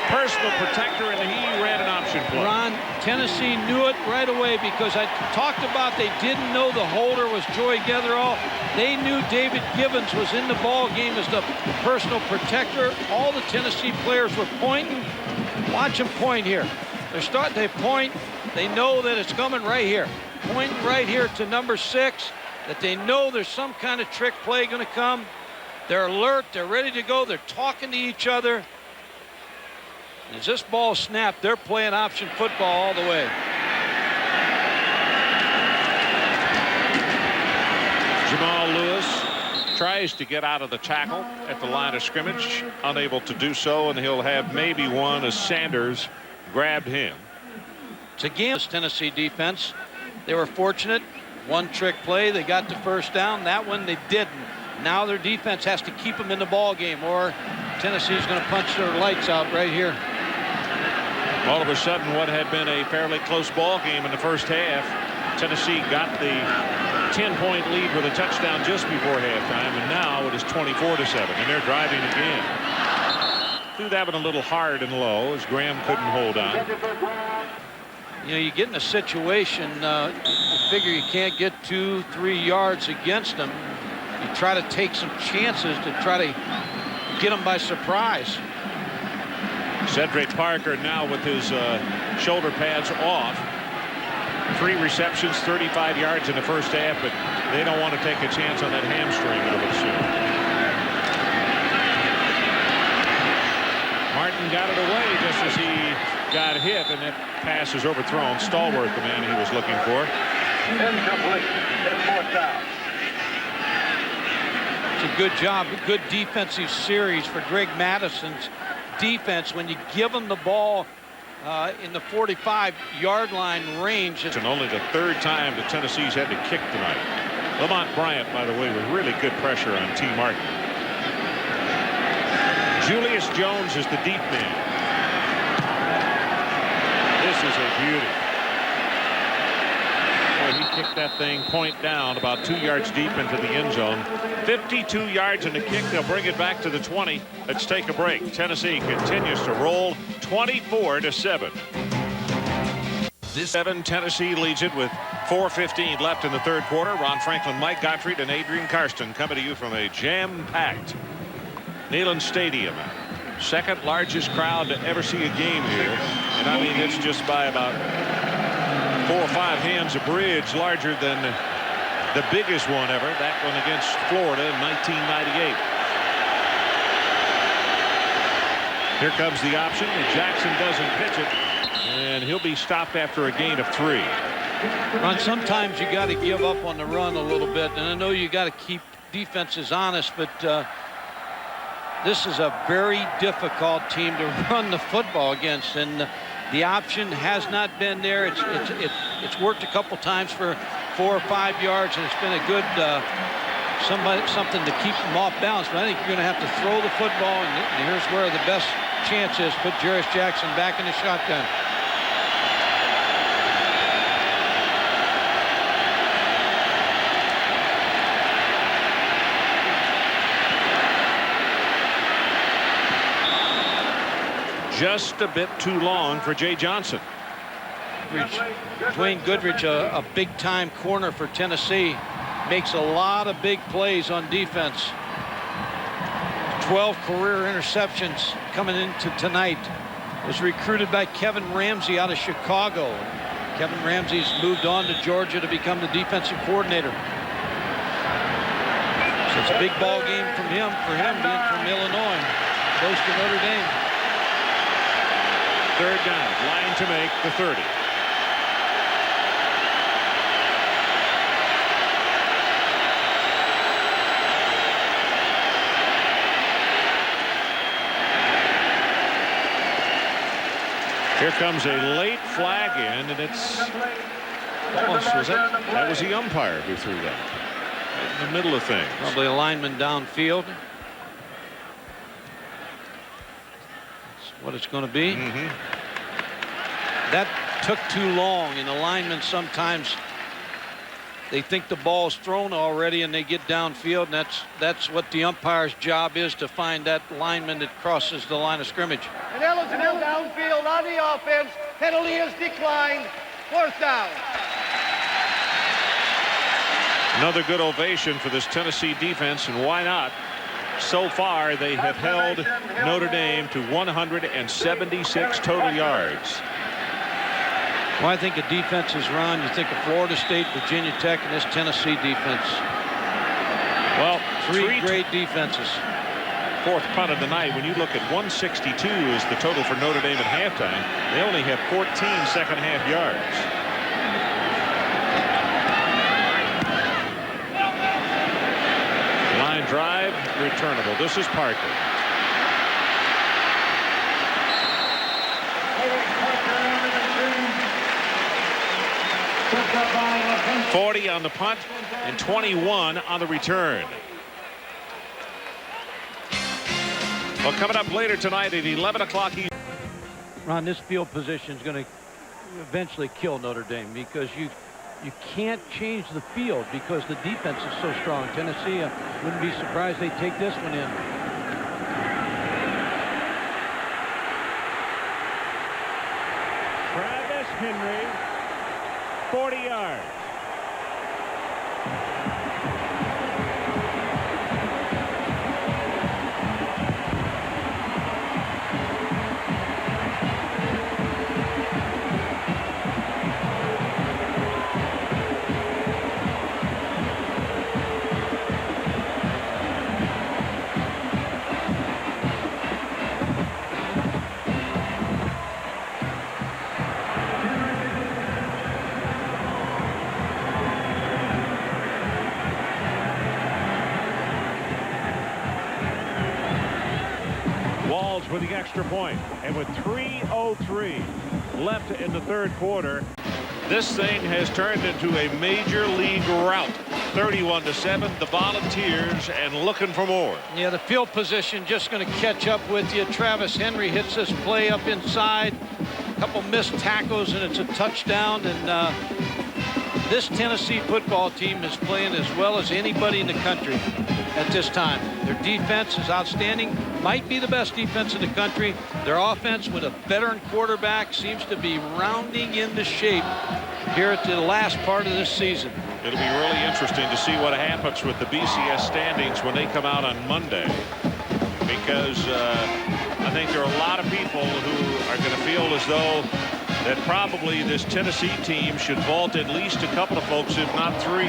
personal protector, and he ran an option play. Ron, Tennessee knew it right away, because I talked about they didn't know the holder was Joey Getherall. They knew David Gibbons was in the ball game as the personal protector. All the Tennessee players were pointing. Watch them point here. They're starting to point. They know that it's coming right here. Pointing right here to number 6, that they know there's some kind of trick play going to come. They're alert. They're ready to go. They're talking to each other. As this ball snapped, they're playing option football all the way. Jamal Lewis Tries to get out of the tackle at the line of scrimmage. Unable to do so, and he'll have maybe one as Sanders grabbed him. It's again this Tennessee defense. They were fortunate. One trick play. They got the first down. That one they didn't. Now their defense has to keep them in the ball game, or Tennessee's going to punch their lights out right here. All of a sudden, what had been a fairly close ball game in the first half, Tennessee got the 10-point lead with a touchdown just before halftime, and now it is 24-7, and they're driving again. Threw that one a little hard and low as Graham couldn't hold on. You know, you get in a situation, you figure you can't get 2-3 yards against them. You try to take some chances to try to get them by surprise. Cedric Parker now with his shoulder pads off. 3 receptions, 35 yards in the first half, but they don't want to take a chance on that hamstring, I would assume. Martin got it away just as he got hit, and that pass is overthrown. Stallworth, the man he was looking for. Incomplete. Fourth down. It's a good job, a good defensive series for Greg Madison's defense. When you give them the ball in the 45-yard line range. And only the 3rd time that Tennessee's had to kick tonight. Lamont Bryant, by the way, with really good pressure on T. Martin. Julius Jones is the deep man. This is a beauty. Boy, he kicked that thing point down about 2 yards deep into the end zone. 52 yards in the kick. They'll bring it back to the 20. Let's take a break. Tennessee continues to roll 24-7. This 7, Tennessee leads it with 4:15 left in the 3rd quarter. Ron Franklin, Mike Gottfried, and Adrian Karsten coming to you from a jam-packed Neyland Stadium. 2nd largest crowd to ever see a game here. And I mean, it's just by about 4 or 5 hands a bridge larger than the biggest one ever. That one against Florida in 1998. Here comes the option, and Jackson doesn't pitch it, and he'll be stopped after a gain of 3. Ron, sometimes you got to give up on the run a little bit, and I know you got to keep defenses honest, but this is a very difficult team to run the football against, and the option has not been there. It's worked a couple times for 4 or 5 yards, and it's been a good something to keep them off balance. But I think you're going to have to throw the football, and here's where the best chance is. Put Jarris Jackson back in the shotgun. Just a bit too long for Jay Johnson. Dwayne Goodrich, a big-time corner for Tennessee, makes a lot of big plays on defense. 12 career interceptions coming into tonight. Was recruited by Kevin Ramsey out of Chicago. Kevin Ramsey's moved on to Georgia to become the defensive coordinator. So it's a big ball game for him being from Illinois. Close to Notre Dame. 3rd down, line to make the 30. Here comes a late flag in, and it's almost, that was the umpire who threw that in the middle of things. Probably a lineman downfield. That's what it's going to be. That took too long, and the linemen sometimes they think the ball's thrown already and they get downfield, and that's what the umpire's job is, to find that lineman that crosses the line of scrimmage. And eligible downfield on the offense. Penalty is declined. 4th down. Another good ovation for this Tennessee defense, and why not? So far, they have held Notre Dame to 176 total yards. Well, I think of defenses, Ron. You think of Florida State, Virginia Tech, and this Tennessee defense. Well, three great defenses. 4th punt of the night. When you look at 162 is the total for Notre Dame at halftime, they only have 14 second-half yards. returnable. This is Parker. 40 on the punt and 21 on the return. Well, coming up later tonight at 11 o'clock. Ron, this field position is going to eventually kill Notre Dame because you can't change the field because the defense is so strong. Tennessee wouldn't be surprised they take this one in. Travis Henry, 40 yards. For the extra point, and with 3:03 left in the third quarter, This thing has turned into a major league rout. 31-7, the Volunteers, and looking for more. Yeah, the field position just going to catch up with you. Travis Henry hits this play up inside. A couple missed tackles, and it's a touchdown. And this Tennessee football team is playing as well as anybody in the country at this time. Their defense is outstanding. Might be the best defense in the country. Their offense, with a veteran quarterback, seems to be rounding into shape here at the last part of this season. It'll be really interesting to see what happens with the BCS standings when they come out on Monday, because I think there are a lot of people who are going to feel as though that probably this Tennessee team should vault at least a couple of folks, if not three,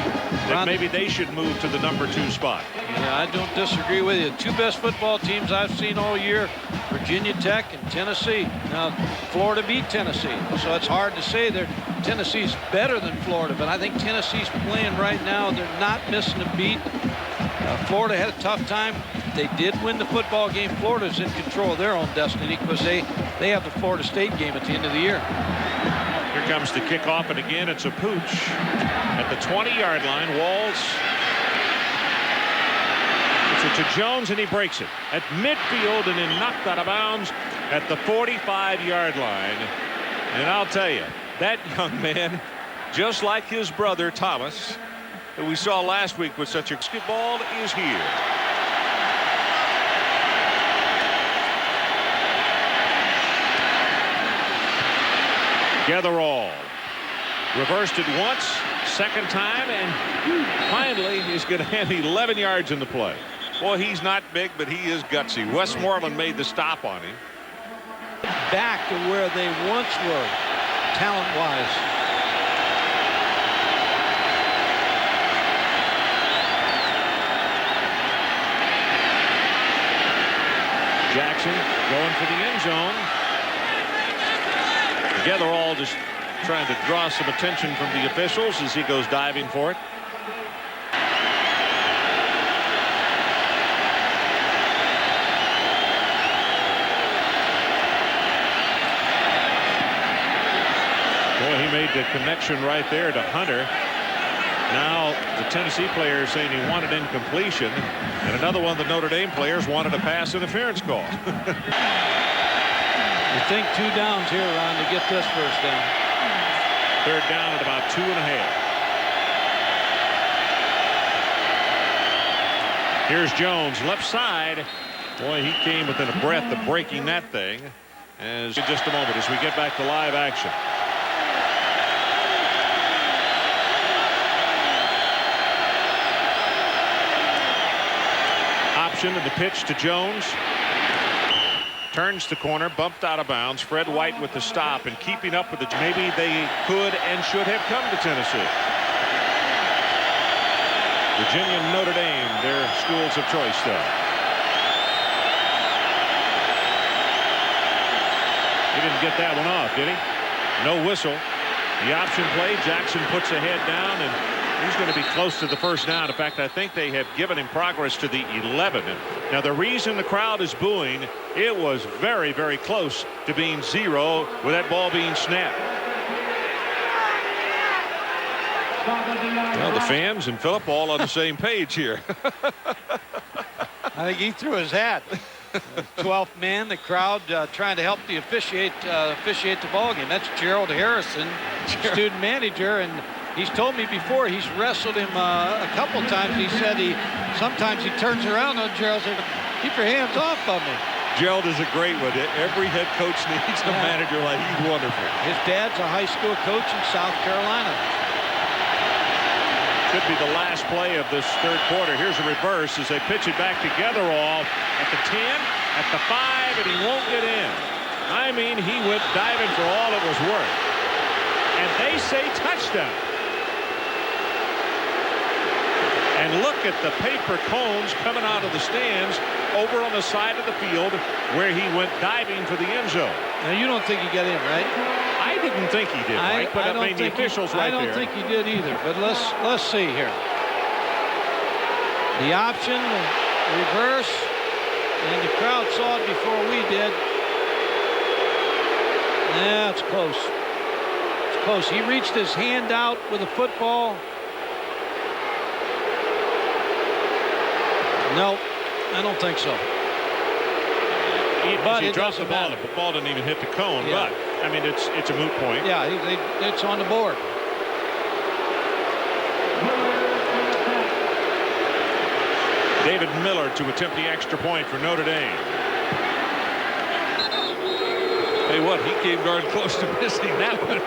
that maybe they should move to the #2 spot. Yeah, I don't disagree with you. Two best football teams I've seen all year, Virginia Tech and Tennessee. Now, Florida beat Tennessee, so it's hard to say that Tennessee's better than Florida, but I think Tennessee's playing right now. They're not missing a beat. Florida had a tough time. They did win the football game. Florida's in control of their own destiny because they have the Florida State game at the end of the year. Here comes the kickoff, and again it's a pooch at the 20-yard line. Walls. It's to Jones, and he breaks it at midfield and then knocked out of bounds at the 45-yard line. And I'll tell you, that young man, just like his brother Thomas, that we saw last week with such a basketball, is here. Gatherall reversed it once, second time, and finally he's going to have 11 yards in the play. Boy, he's not big, but he is gutsy. Westmoreland made the stop on him. Back to where they once were, talent-wise. Jackson going for the end zone. Gatherall just trying to draw some attention from the officials as he goes diving for it. Boy, he made the connection right there to Hunter. Now the Tennessee player is saying he wanted incompletion, and another one of the Notre Dame players wanted a pass interference call. You think 2 downs here, Ron, to get this first down. Third down at about 2.5. Here's Jones, left side. Boy, he came within a breath of breaking that thing. In just a moment as we get back to live action. Option of the pitch to Jones. Turns the corner, bumped out of bounds. Fred White with the stop and keeping up with it. Maybe they could and should have come to Tennessee. Virginia and Notre Dame, their schools of choice there. He didn't get that one off, did he? No whistle. The option play, Jackson puts a head down, and He's going to be close to the first down. In fact, I think they have given him progress to the 11. Now, the reason the crowd is booing, it was very, very close to being 0 with that ball being snapped. Well, the fans and Philip all on the same page here. I think he threw his hat. 12th man, the crowd trying to help the officiate the ball game. That's Gerald Harrison, student manager, and he's told me before he's wrestled him a couple times. He said sometimes he turns around on Gerald and says, "Keep your hands off of me." Gerald is a great one. Every head coach needs a manager like he's wonderful. His dad's a high school coach in South Carolina. Could be the last play of this third quarter. Here's a reverse as they pitch it back together all at the 10, at the 5, and he won't get in. I mean, he went diving for all it was worth. And they say touchdown. And look at the paper cones coming out of the stands over on the side of the field where he went diving for the end zone. Now, you don't think he got in, right? I didn't think he did, Mike, but I mean, the officials right there. I don't think he did either, but let's see here. The option, the reverse, and the crowd saw it before we did. Yeah, it's close. It's close. He reached his hand out with the football. No, I don't think so. But he dropped the ball. The ball didn't even hit the cone. Yeah. But I mean, it's a moot point. Yeah, it's on the board. David Miller to attempt the extra point for Notre Dame. Hey, what? He came darn close to missing that one.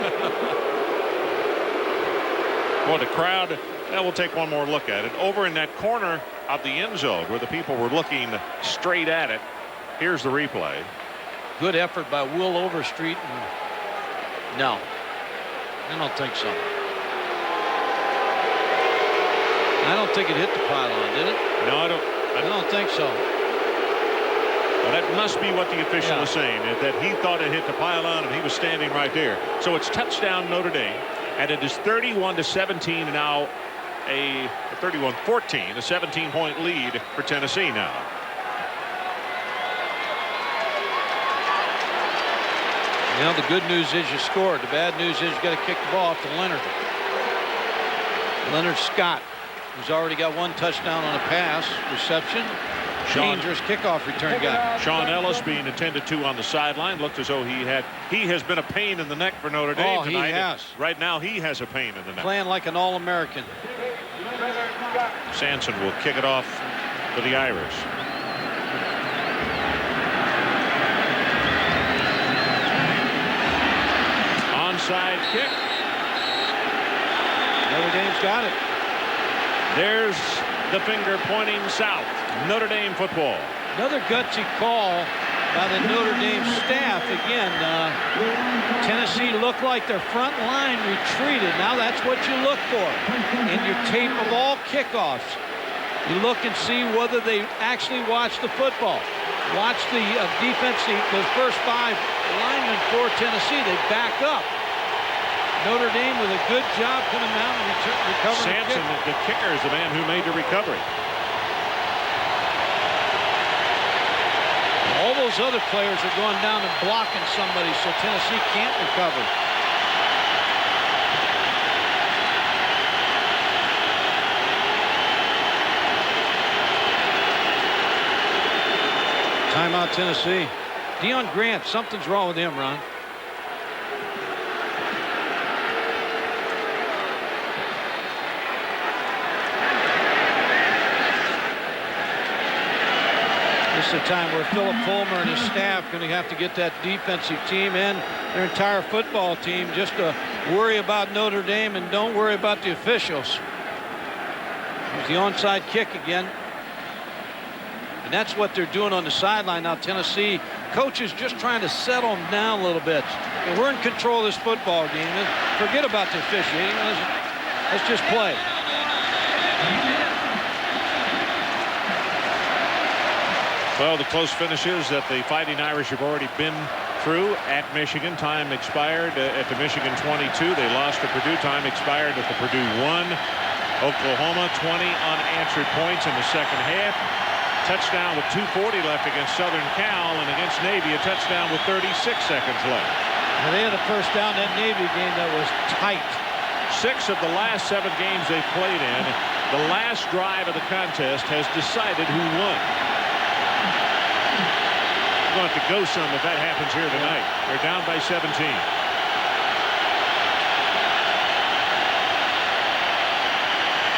Boy, the crowd. Now we'll take one more look at it. Over in that corner of the end zone where the people were looking straight at it. Here's the replay. Good effort by Will Overstreet. No, I don't think so. I don't think it hit the pylon, did it? No, I don't think so. Well, that must be what the official is saying, that he thought it hit the pylon and he was standing right there. So it's touchdown Notre Dame, and it is 31-17 now, a 31-14, a 17-point lead for Tennessee now. You know, the good news is you scored. The bad news is you got to kick the ball off to Leonard. Leonard Scott, who's already got one touchdown on a pass reception. Dangerous kickoff return guy. Sean Ellis being attended to on the sideline. Looked as though he has been a pain in the neck for Notre Dame tonight. He has. Right now he has a pain in the neck. Playing like an All-American. Sanson will kick it off for the Irish. Onside kick. Notre Dame's got it. There's the finger pointing south. Notre Dame football. Another gutsy call by the Notre Dame staff. Again, Tennessee looked like their front line retreated. Now that's what you look for in your tape of all kickoffs. You look and see whether they actually watch the football. Watch the defense, the first 5 linemen for Tennessee. They back up. Notre Dame with a good job coming out and recovering. Sampson, the kicker, is the man who made the recovery. All those other players are going down and blocking somebody, so Tennessee can't recover. Timeout, Tennessee. Deion Grant, something's wrong with him, Ron. This is a time where Philip Fulmer and his staff are going to have to get that defensive team and their entire football team just to worry about Notre Dame and don't worry about the officials. There's the onside kick again. And that's what they're doing on the sideline now. Tennessee coaches just trying to settle them down a little bit. And we're in control of this football game. Forget about the officiating. Let's just play. Well, the close finishes that the Fighting Irish have already been through at Michigan. Time expired at the Michigan 22. They lost to Purdue. Time expired at the Purdue 1. Oklahoma 20 unanswered points in the second half. Touchdown with 2:40 left against Southern Cal, and against Navy a touchdown with 36 seconds left. Well, they had a first down in that Navy game that was tight. 6 of the last 7 games they've played in, the last drive of the contest has decided who won. We're going to have to go some if that happens here tonight. They're down by 17.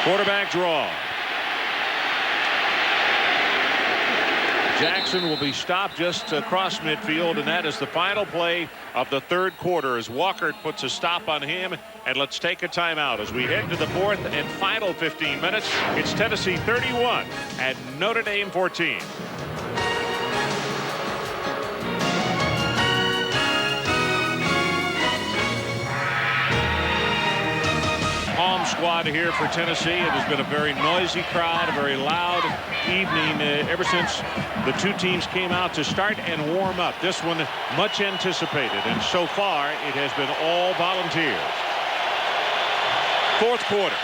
Quarterback draw. Jackson will be stopped just across midfield, and that is the final play of the third quarter as Walker puts a stop on him. And let's take a timeout as we head to the fourth and final 15 minutes. It's Tennessee 31 and Notre Dame 14. Home squad here for Tennessee. It has been a very noisy crowd, a very loud evening ever since the two teams came out to start and warm up. This one much anticipated, and so far it has been all volunteers. Fourth quarter.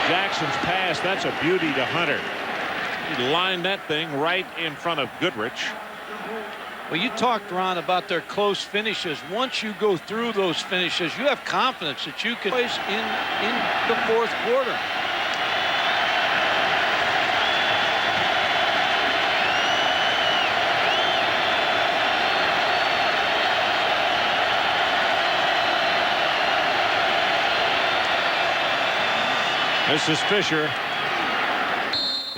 Jackson's pass, that's a beauty to Hunter. He lined that thing right in front of Goodrich. Well, you talked, Ron, about their close finishes. Once you go through those finishes, you have confidence that you can place in the fourth quarter. This is Fisher.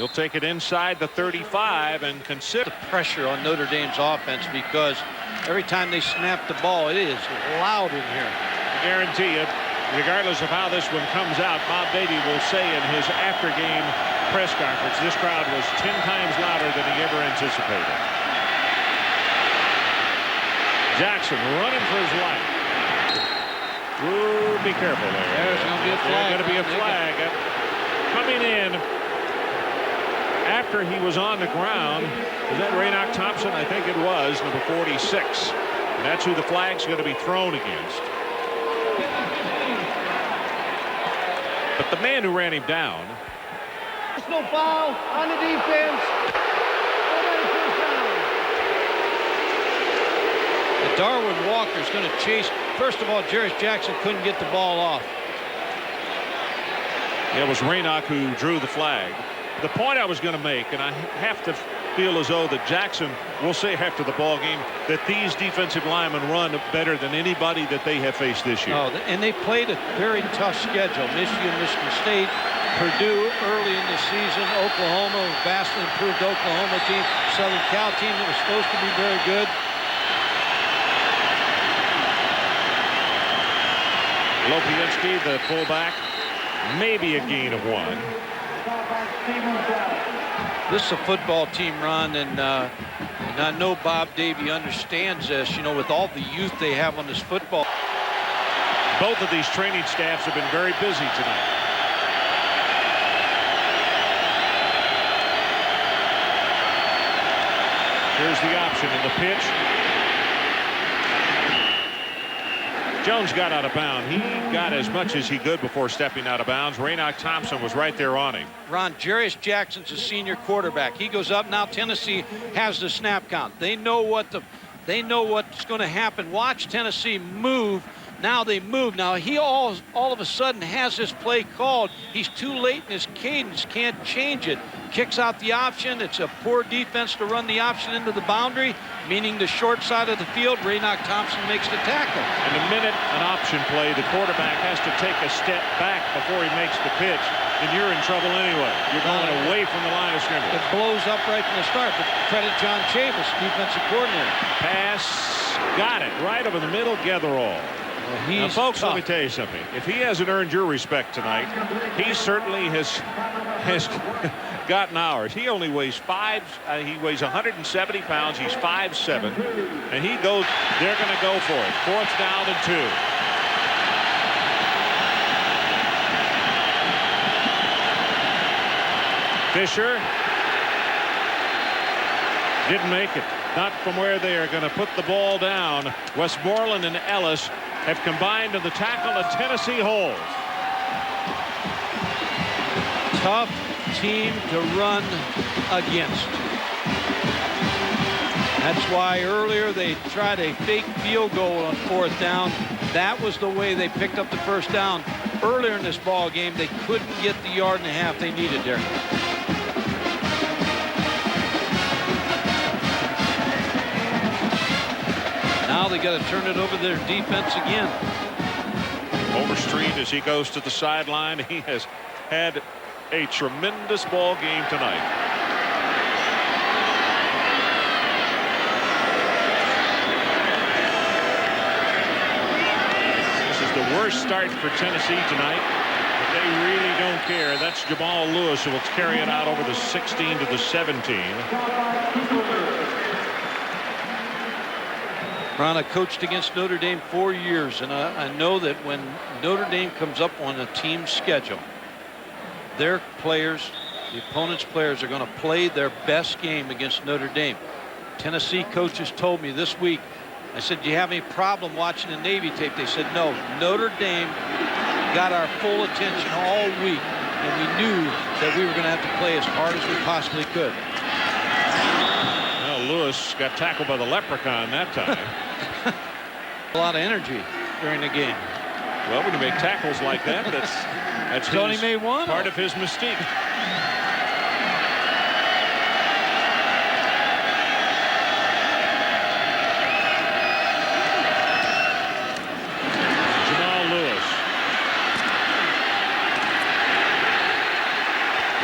He'll take it inside the 35 and consider the pressure on Notre Dame's offense, because every time they snap the ball, it is loud in here. I guarantee you, regardless of how this one comes out, Bob Beatty will say in his after-game press conference, this crowd was 10 times louder than he ever anticipated. Jackson running for his life. Ooh, be careful there. There's going to be a flag. There's going to be a flag coming in. After he was on the ground, was that Raynoch Thompson? I think it was, number 46. And that's who the flag's going to be thrown against. But the man who ran him down. Personal foul on the defense. Darwin Walker's going to chase. First of all, Jarris Jackson couldn't get the ball off. It was Raynoch who drew the flag. The point I was going to make, and I have to feel as though that Jackson will say after the ball game that these defensive linemen run better than anybody that they have faced this year. Oh, and they played a very tough schedule. Michigan, Michigan State, Purdue early in the season, Oklahoma, vastly improved Oklahoma team, Southern Cal team that was supposed to be very good. Lopiansky, the fullback, maybe a gain of 1. This is a football team, Ron, and I know Bob Davie understands this, you know, with all the youth they have on this football. Both of these training staffs have been very busy tonight. Here's the option in the pitch. Jones got out of bounds. He got as much as he could before stepping out of bounds. Raynoch Thompson was right there on him. Ron, Jarris Jackson's a senior quarterback. He goes up now. Tennessee has the snap count. They know what's going to happen. Watch Tennessee move. Now they move. Now he all of a sudden has this play called. He's too late in his cadence. Can't change it. Kicks out the option. It's a poor defense to run the option into the boundary, meaning the short side of the field. Raynoch Thompson makes the tackle. And the minute an option play, the quarterback has to take a step back before he makes the pitch, and you're in trouble anyway. You're going away from the line of scrimmage. It blows up right from the start, but credit John Chavis, defensive coordinator. Pass, got it, right over the middle, Getherall. Now, folks, tough. let me tell you something. If he hasn't earned your respect tonight, he certainly has gotten ours. He only weighs he weighs 170 pounds. He's 5'7", and he goes. They're going to go for it. 4th down and 2. Fisher didn't make it. not from where they are going to put the ball down. Westmoreland and Ellis have combined to the tackle, and Tennessee holds. Tough team to run against. That's why earlier they tried a fake field goal on 4th down. That was the way they picked up the 1st down. Earlier in this ball game, they couldn't get the 1.5 yards they needed there. Now they got to turn it over to their defense again. Overstreet as he goes to the sideline. He has had a tremendous ball game tonight. This is the worst start for Tennessee tonight, but they really don't care. That's Jamal Lewis who will carry it out over the 16 to the 17. Ron, I coached against Notre Dame 4 years, and I know that when Notre Dame comes up on a team schedule, their players, the opponent's players, are going to play their best game against Notre Dame. Tennessee coaches told me this week, I said, do you have any problem watching the Navy tape? They said, no. Notre Dame got our full attention all week, and we knew that we were going to have to play as hard as we possibly could. Well, Lewis got tackled by the leprechaun that time. A lot of energy during the game. Well, when you make tackles like that, that's only made one part of his mystique. Jamal Lewis.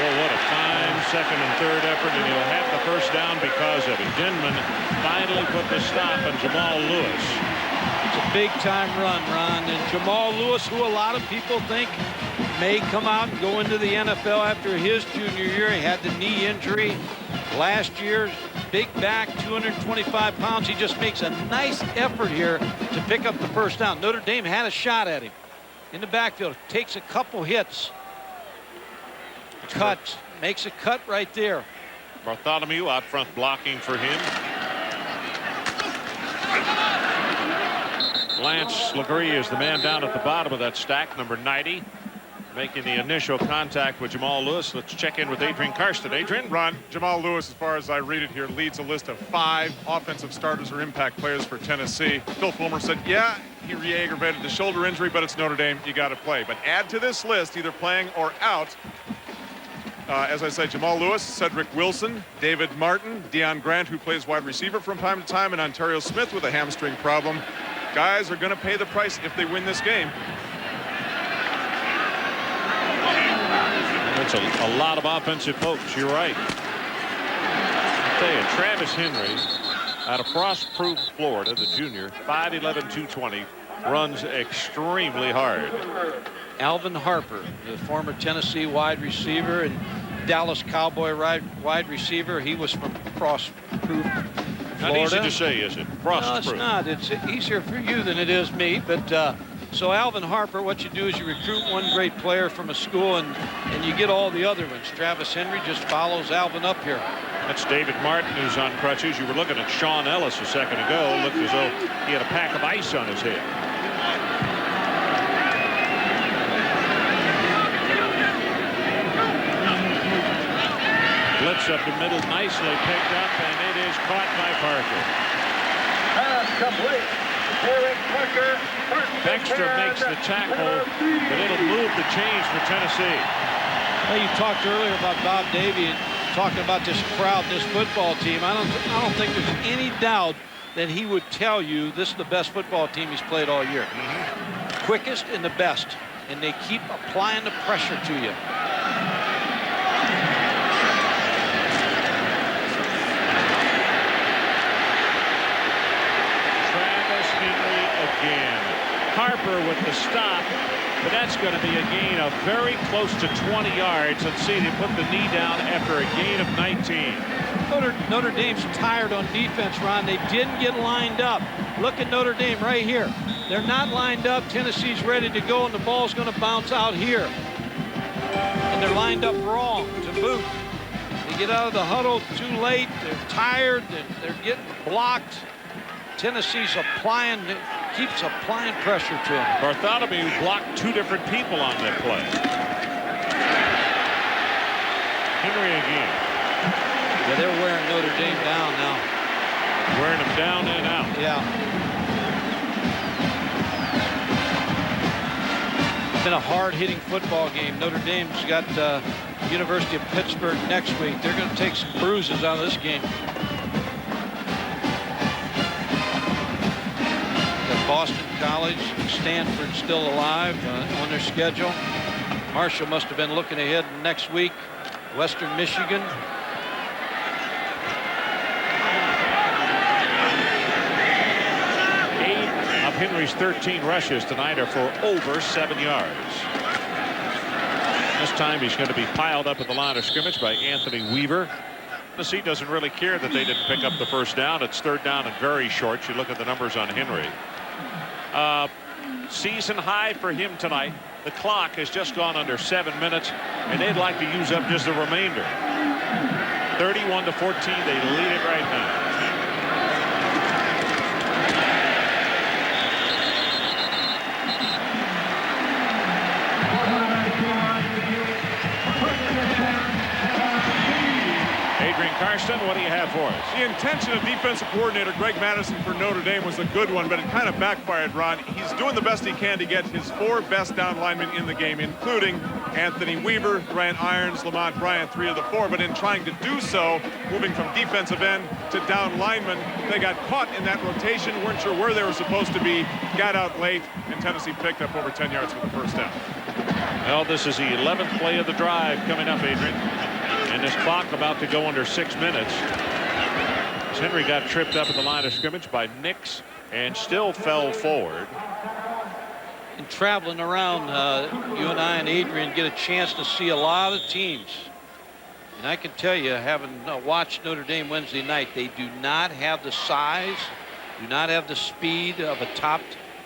Well, what a fine second and third effort, and he'll have the 1st down because of it. Denman finally put the stop on Jamal Lewis. It's a big-time run, Ron. And Jamal Lewis, who a lot of people think may come out and go into the NFL after his junior year. He had the knee injury last year. Big back, 225 pounds. He just makes a nice effort here to pick up the 1st down. Notre Dame had a shot at him in the backfield. Takes a couple hits. Cuts. Makes a cut right there. Bartholomew out front blocking for him. Lance Legree is the man down at the bottom of that stack, number 90, making the initial contact with Jamal Lewis. Let's check in with Adrian Karsten. Adrian? Ron, Jamal Lewis, as far as I read it here, leads a list of 5 offensive starters or impact players for Tennessee. Phil Fulmer said, yeah, he re-aggravated the shoulder injury, but it's Notre Dame. You got to play. But add to this list, either playing or out, as I said, Jamal Lewis, Cedric Wilson, David Martin, Deion Grant, who plays wide receiver from time to time, and Ontario Smith with a hamstring problem. Guys are going to pay the price if they win this game. That's a lot of offensive folks. You're right. I'll tell you, Travis Henry out of Frostproof, Florida, the junior, 5'11", 220, runs extremely hard. Alvin Harper, the former Tennessee wide receiver and Dallas Cowboy wide receiver. He was from Frostproof, Florida. Not easy to say, is it? Frostproof. No, it's not. It's easier for you than it is me. But so Alvin Harper, what you do is you recruit one great player from a school and you get all the other ones. Travis Henry just follows Alvin up here. That's David Martin, who's on crutches. You were looking at Sean Ellis a second ago. Looked as though he had a pack of ice on his head. Blitz up the middle, nicely picked up, and it is caught by Parker. Pass complete. Derek Parker. Baxter makes the tackle, but it'll move the chains for Tennessee. Well, you talked earlier about Bob Davie and talking about this crowd, this football team. I don't think there's any doubt that he would tell you this is the best football team he's played all year. Quickest and the best, and they keep applying the pressure to you. Again. Harper with the stop, but that's going to be a gain of very close to 20 yards. Let's see, they put the knee down after a gain of 19. Notre Dame's tired on defense, Ron. They didn't get lined up. Look at Notre Dame right here. They're not lined up. Tennessee's ready to go, and the ball's going to bounce out here. And they're lined up wrong to boot. They get out of the huddle too late. They're tired. They're getting blocked. Tennessee's keeps applying pressure to them. Bartholomew blocked 2 different people on that play. Henry again. Yeah, they're wearing Notre Dame down now. Wearing them down and out. Yeah. It's been a hard-hitting football game. Notre Dame's got University of Pittsburgh next week. They're going to take some bruises out of this game. Got Boston College, Stanford still alive on their schedule. Marshall must have been looking ahead next week. Western Michigan. Henry's 13 rushes tonight are for over 7 yards. This time he's going to be piled up at the line of scrimmage by Anthony Weaver. Tennessee doesn't really care that they didn't pick up the first down. It's 3rd down and very short. You look at the numbers on Henry. Season high for him tonight. The clock has just gone under 7 minutes, and they'd like to use up just the remainder. 31-14, they lead it right now. Karsten, what do you have for us? The intention of defensive coordinator Greg Madison for Notre Dame was a good one, but it kind of backfired, Ron. He's doing the best he can to get his 4 best down linemen in the game, including Anthony Weaver, Grant Irons, Lamont Bryant, 3 of the 4. But in trying to do so, moving from defensive end to down lineman, they got caught in that rotation, weren't sure where they were supposed to be, got out late, and Tennessee picked up over 10 yards for the first down. Well, this is the 11th play of the drive coming up, Adrian. And this clock about to go under 6 minutes. As Henry got tripped up at the line of scrimmage by Nix and still fell forward. And traveling around, you and I and Adrian get a chance to see a lot of teams. And I can tell you, having watched Notre Dame Wednesday night, they do not have the size, do not have the speed of a top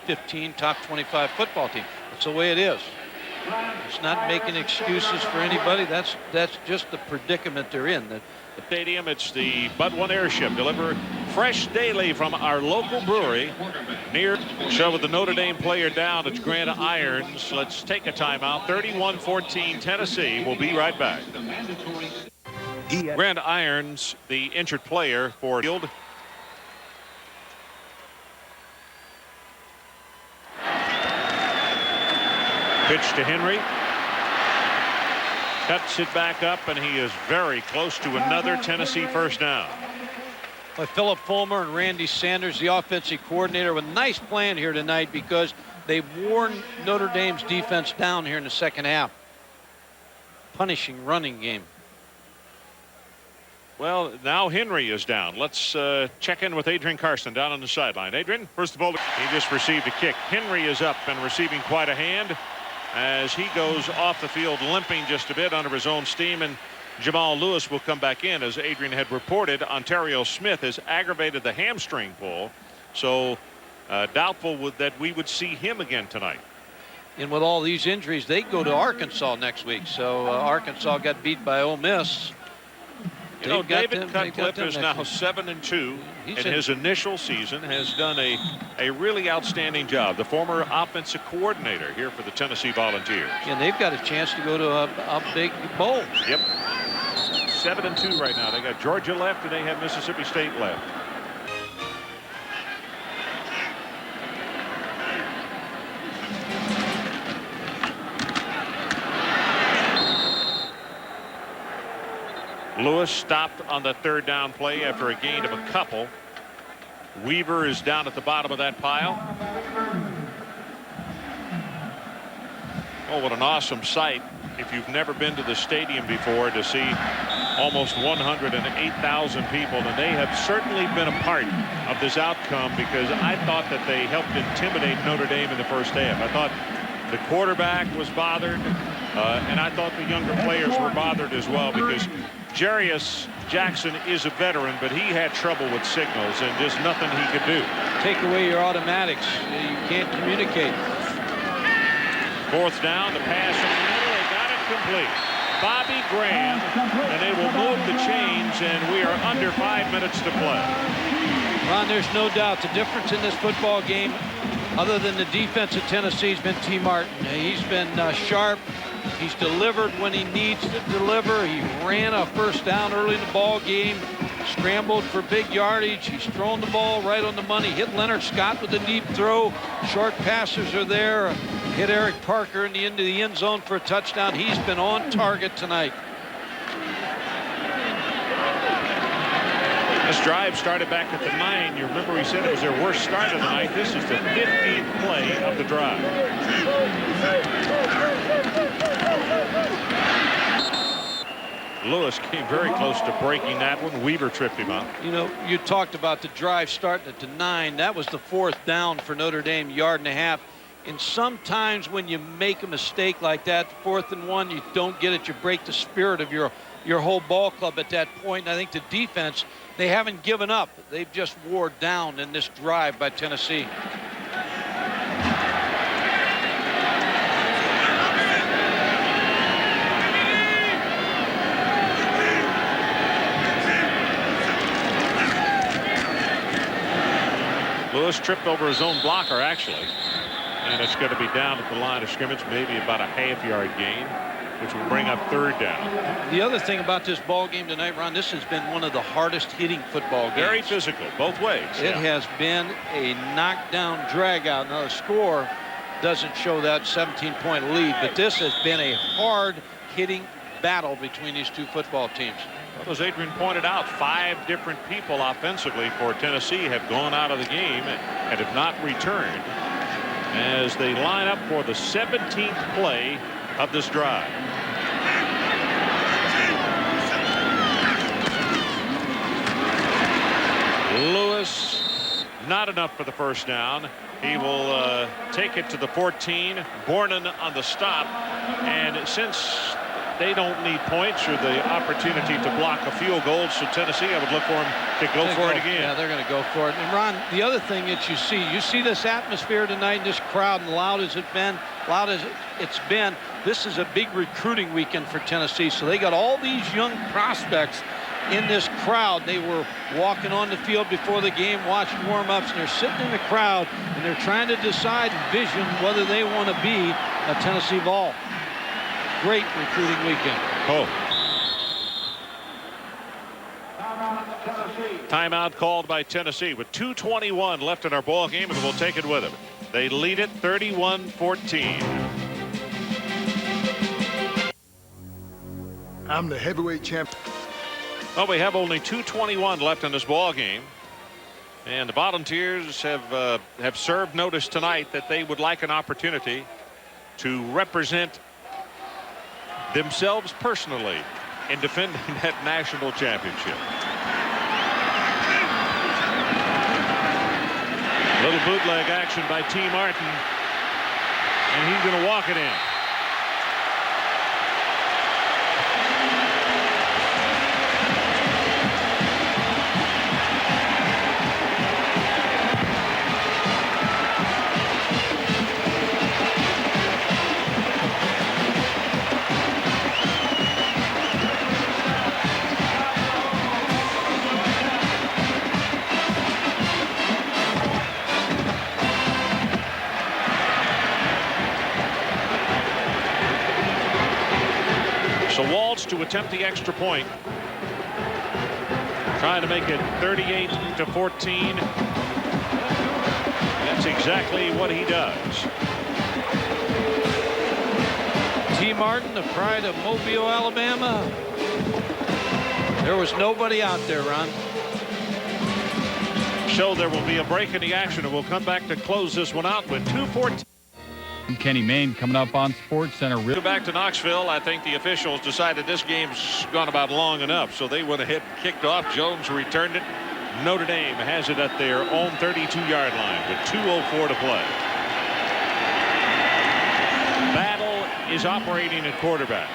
15, top 25 football team. That's the way it is. It's not making excuses for anybody. That's just the predicament they're in. The stadium, it's the Bud 1 airship delivered fresh daily from our local brewery near. So with the Notre Dame player down, it's Grant Irons. Let's take a timeout. 31-14 Tennessee. We'll be right back. Grant Irons, the injured player for Field. Pitch to Henry. Cuts it back up, and he is very close to another Tennessee first down. But Philip Fulmer and Randy Sanders, the offensive coordinator, with a nice plan here tonight because they've worn Notre Dame's defense down here in the second half. Punishing running game. Well, now Henry is down. Let's check in with Adrian Karsten down on the sideline. Adrian, first of all, he just received a kick. Henry is up and receiving quite a hand as he goes off the field limping just a bit under his own steam, and Jamal Lewis will come back in. As Adrian had reported, Ontario Smith has aggravated the hamstring pull, so doubtful that we would see him again tonight. And with all these injuries, they go to Arkansas next week. So Arkansas got beat by Ole Miss. You know, David Cutcliffe is now 7-2 in his initial season, has done a really outstanding job. The former offensive coordinator here for the Tennessee Volunteers. And they've got a chance to go to a big bowl. Yep. 7-2 right now. They got Georgia left and they have Mississippi State left. Lewis stopped on the 3rd down play after a gain of a couple. Weaver is down at the bottom of that pile. Oh, what an awesome sight if you've never been to the stadium before to see almost 108,000 people. And they have certainly been a part of this outcome because I thought that they helped intimidate Notre Dame in the first half. I thought the quarterback was bothered, and I thought the younger players were bothered as well because Jarius Jackson is a veteran, but he had trouble with signals and just nothing he could do. Take away your automatics. You can't communicate. 4th down, the pass in the middle, they got it complete. Bobby Graham, and they will move the chains, and we are under 5 minutes to play. Ron, there's no doubt the difference in this football game, other than the defense of Tennessee, has been T. Martin. He's been sharp. He's delivered when he needs to deliver. He ran a first down early in the ball game, scrambled for big yardage. He's thrown the ball right on the money. Hit Leonard Scott with a deep throw. Short passes are there. Hit Eric Parker in the end of the end zone for a touchdown. He's been on target tonight. This drive started back at the 9. You remember we said it was their worst start of the night. This is the 15th play of the drive. Lewis came very close to breaking that one. Weaver tripped him up. You know, you talked about the drive starting at the 9. That was the 4th down for Notre Dame, 1.5 yards. And sometimes when you make a mistake like that, 4th and 1, you don't get it. You break the spirit of your whole ball club at that point. And I think the defense, they haven't given up. They've just wore down in this drive by Tennessee. Lewis tripped over his own blocker, actually. And it's going to be down at the line of scrimmage, maybe about a half-yard gain, which will bring up 3rd down. The other thing about this ball game tonight, Ron, this has been one of the hardest hitting football games. Very physical, both ways. It has been a knockdown, drag-out. Now, the score doesn't show that 17-point lead, but this has been a hard-hitting battle between these two football teams. Well, as Adrian pointed out, 5 different people offensively for Tennessee have gone out of the game and have not returned as they line up for the 17th play of this drive. Lewis, not enough for the first down. He will take it to the 14. Bornan on the stop, and since they don't need points or the opportunity to block a field goal, so Tennessee, I would look for them to go for it again. Yeah, they're going to go for it. And Ron, the other thing that you see this atmosphere tonight, this crowd, and loud as it's been, this is a big recruiting weekend for Tennessee. So they got all these young prospects in this crowd. They were walking on the field before the game, watching warm-ups, and they're sitting in the crowd, and they're trying to decide and vision whether they want to be a Tennessee Vol. Great recruiting weekend. Oh. Timeout called by Tennessee with 2:21 left in our ball game, and we'll take it with them. They lead it 31-14. I'm the heavyweight champ. Well, we have only 2:21 left in this ball game, and the Volunteers have served notice tonight that they would like an opportunity to represent themselves personally in defending that national championship. Little bootleg action by T. Martin, and he's going to walk it in. So Waltz to attempt the extra point, trying to make it 38-14. That's exactly what he does. T. Martin, the pride of Mobile, Alabama. There was nobody out there, Ron. So there will be a break in the action, and we'll come back to close this one out with 2:14. Kenny Mayne coming up on SportsCenter. Back to Knoxville. I think the officials decided this game's gone about long enough, so they went ahead and kicked off. Jones returned it. Notre Dame has it at their own 32-yard line with 2:04 to play. Battle is operating at quarterback.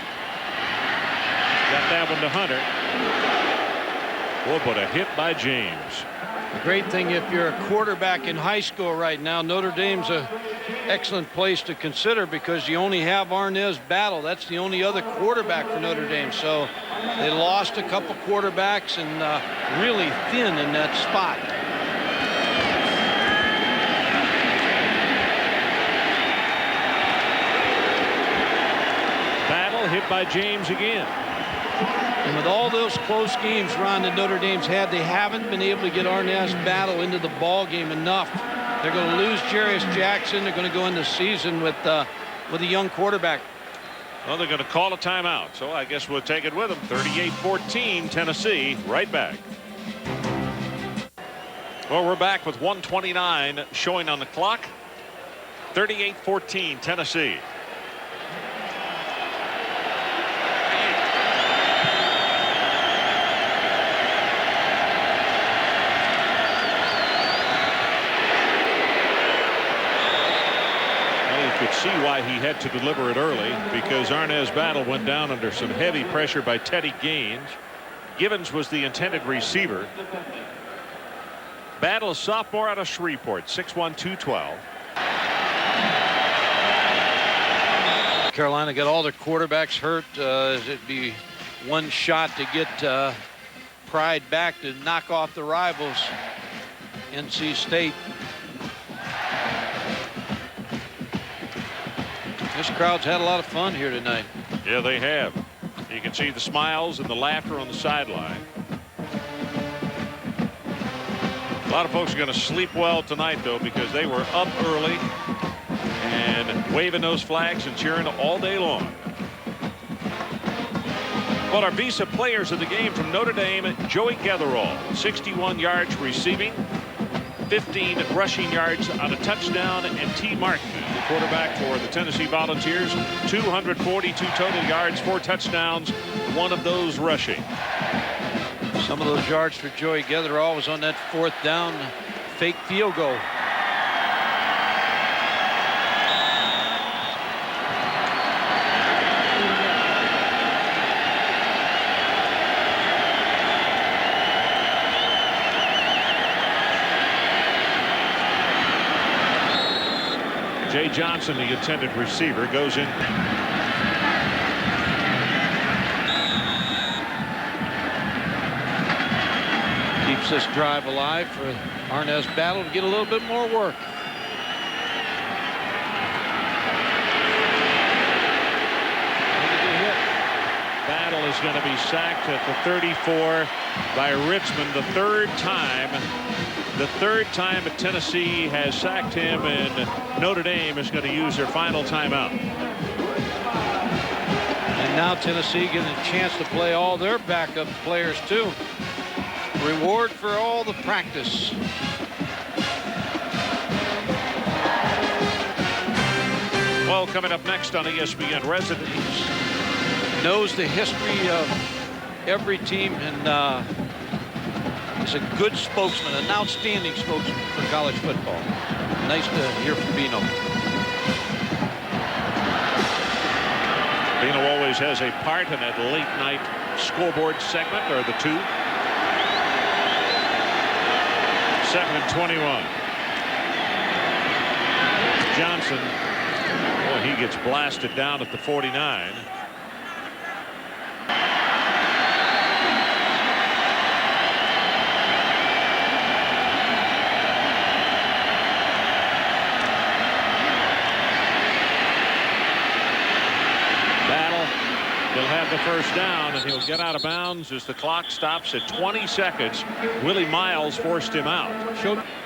Got that one to Hunter. Oh, but a hit by James. Great thing if you're a quarterback in high school right now, Notre Dame's an excellent place to consider because you only have Arnaz Battle. That's the only other quarterback for Notre Dame. So they lost a couple quarterbacks and really thin in that spot. Battle hit by James again. And with all those close games, Ron, that Notre Dame's had, they haven't been able to get Arnaz Battle into the ball game enough. They're going to lose Jarius Jackson. They're going to go into the season with a young quarterback. Well, they're going to call a timeout, so I guess we'll take it with them. 38-14, Tennessee. Right back. Well, we're back with 1:29 showing on the clock. 38-14, Tennessee. Could see why he had to deliver it early, because Arnaz Battle went down under some heavy pressure by Teddy Gaines. Givens was the intended receiver. Battle, sophomore out of Shreveport, 6'1", 212. Carolina got all their quarterbacks hurt. It'd be one shot to get Pride back to knock off the rivals, NC State. This crowd's had a lot of fun here tonight. Yeah, they have. You can see the smiles and the laughter on the sideline. A lot of folks are going to sleep well tonight, though, because they were up early and waving those flags and cheering all day long. Well, our Visa players of the game from Notre Dame, Joey Getherall, 61 yards receiving, 15 rushing yards on a touchdown, and T. Martin, the quarterback for the Tennessee Volunteers, 242 total yards, 4 touchdowns, one of those rushing. Some of those yards for Joey Getherall was on that 4th down fake field goal. Jay Johnson, the intended receiver, goes in. Keeps this drive alive for Arnaz Battle to get a little bit more work. Battle is going to be sacked at the 34 by Richmond, the third time that Tennessee has sacked him, and Notre Dame is going to use their final timeout. And now Tennessee getting a chance to play all their backup players too. Reward for all the practice. Well, coming up next on ESPN, residents knows the history of every team, and is a good spokesman, an outstanding spokesman for college football. Nice to hear from Bino. Bino always has a part in that late night scoreboard segment, or the two. 2nd and 21. Johnson, oh, he gets blasted down at the 49. He'll have the first down, and he'll get out of bounds as the clock stops at 20 seconds. Willie Miles forced him out.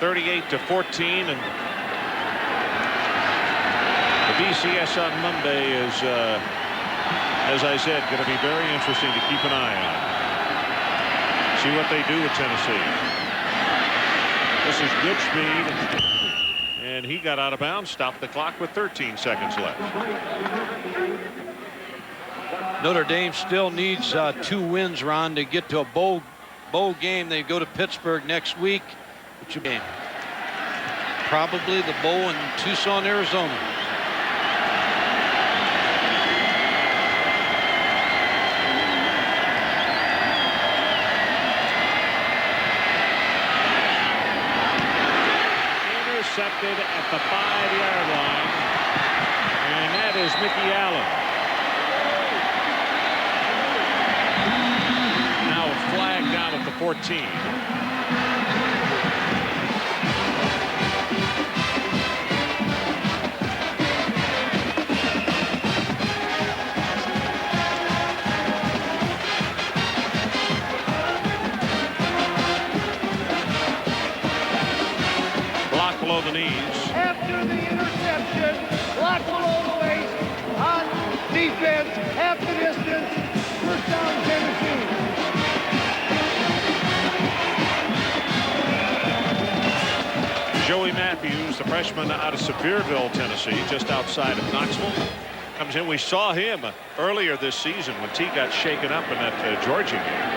38-14, and the BCS on Monday is, as I said, going to be very interesting to keep an eye on. See what they do with Tennessee. This is good speed, and he got out of bounds, stopped the clock with 13 seconds left. Notre Dame still needs 2 wins, Ron, to get to a bowl game. They go to Pittsburgh next week, which will be probably the bowl in Tucson, Arizona. Mickey Allen. Now a flag down at the 14. Below the knees. After the interception, block below the waist on defense, half the distance, first down Tennessee. Joey Matthews, the freshman out of Sevierville, Tennessee, just outside of Knoxville, comes in. We saw him earlier this season when T got shaken up in that Georgia game.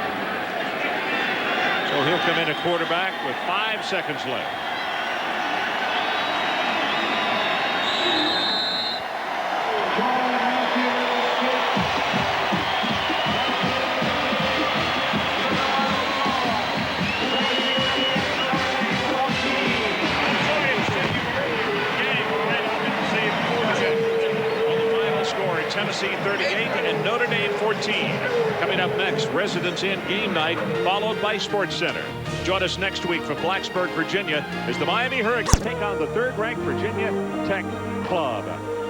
So he'll come in at quarterback with 5 seconds left. Tennessee 38 and Notre Dame 14. Coming up next, Residents Inn game night, followed by Sports Center. Join us next week from Blacksburg, Virginia, as the Miami Hurricanes take on the third-ranked Virginia Tech Club.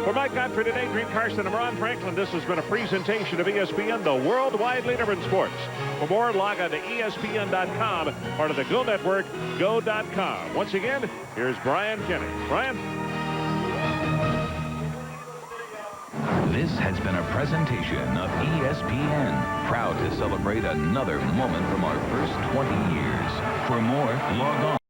For Mike Godfrey today, Green Carson and Ron Franklin, this has been a presentation of ESPN, the worldwide leader in sports. For more, log on to ESPN.com, part of the Go Network, go.com. Once again, here's Brian Kenny. Brian? This has been a presentation of ESPN, proud to celebrate another moment from our first 20 years. For more, log on.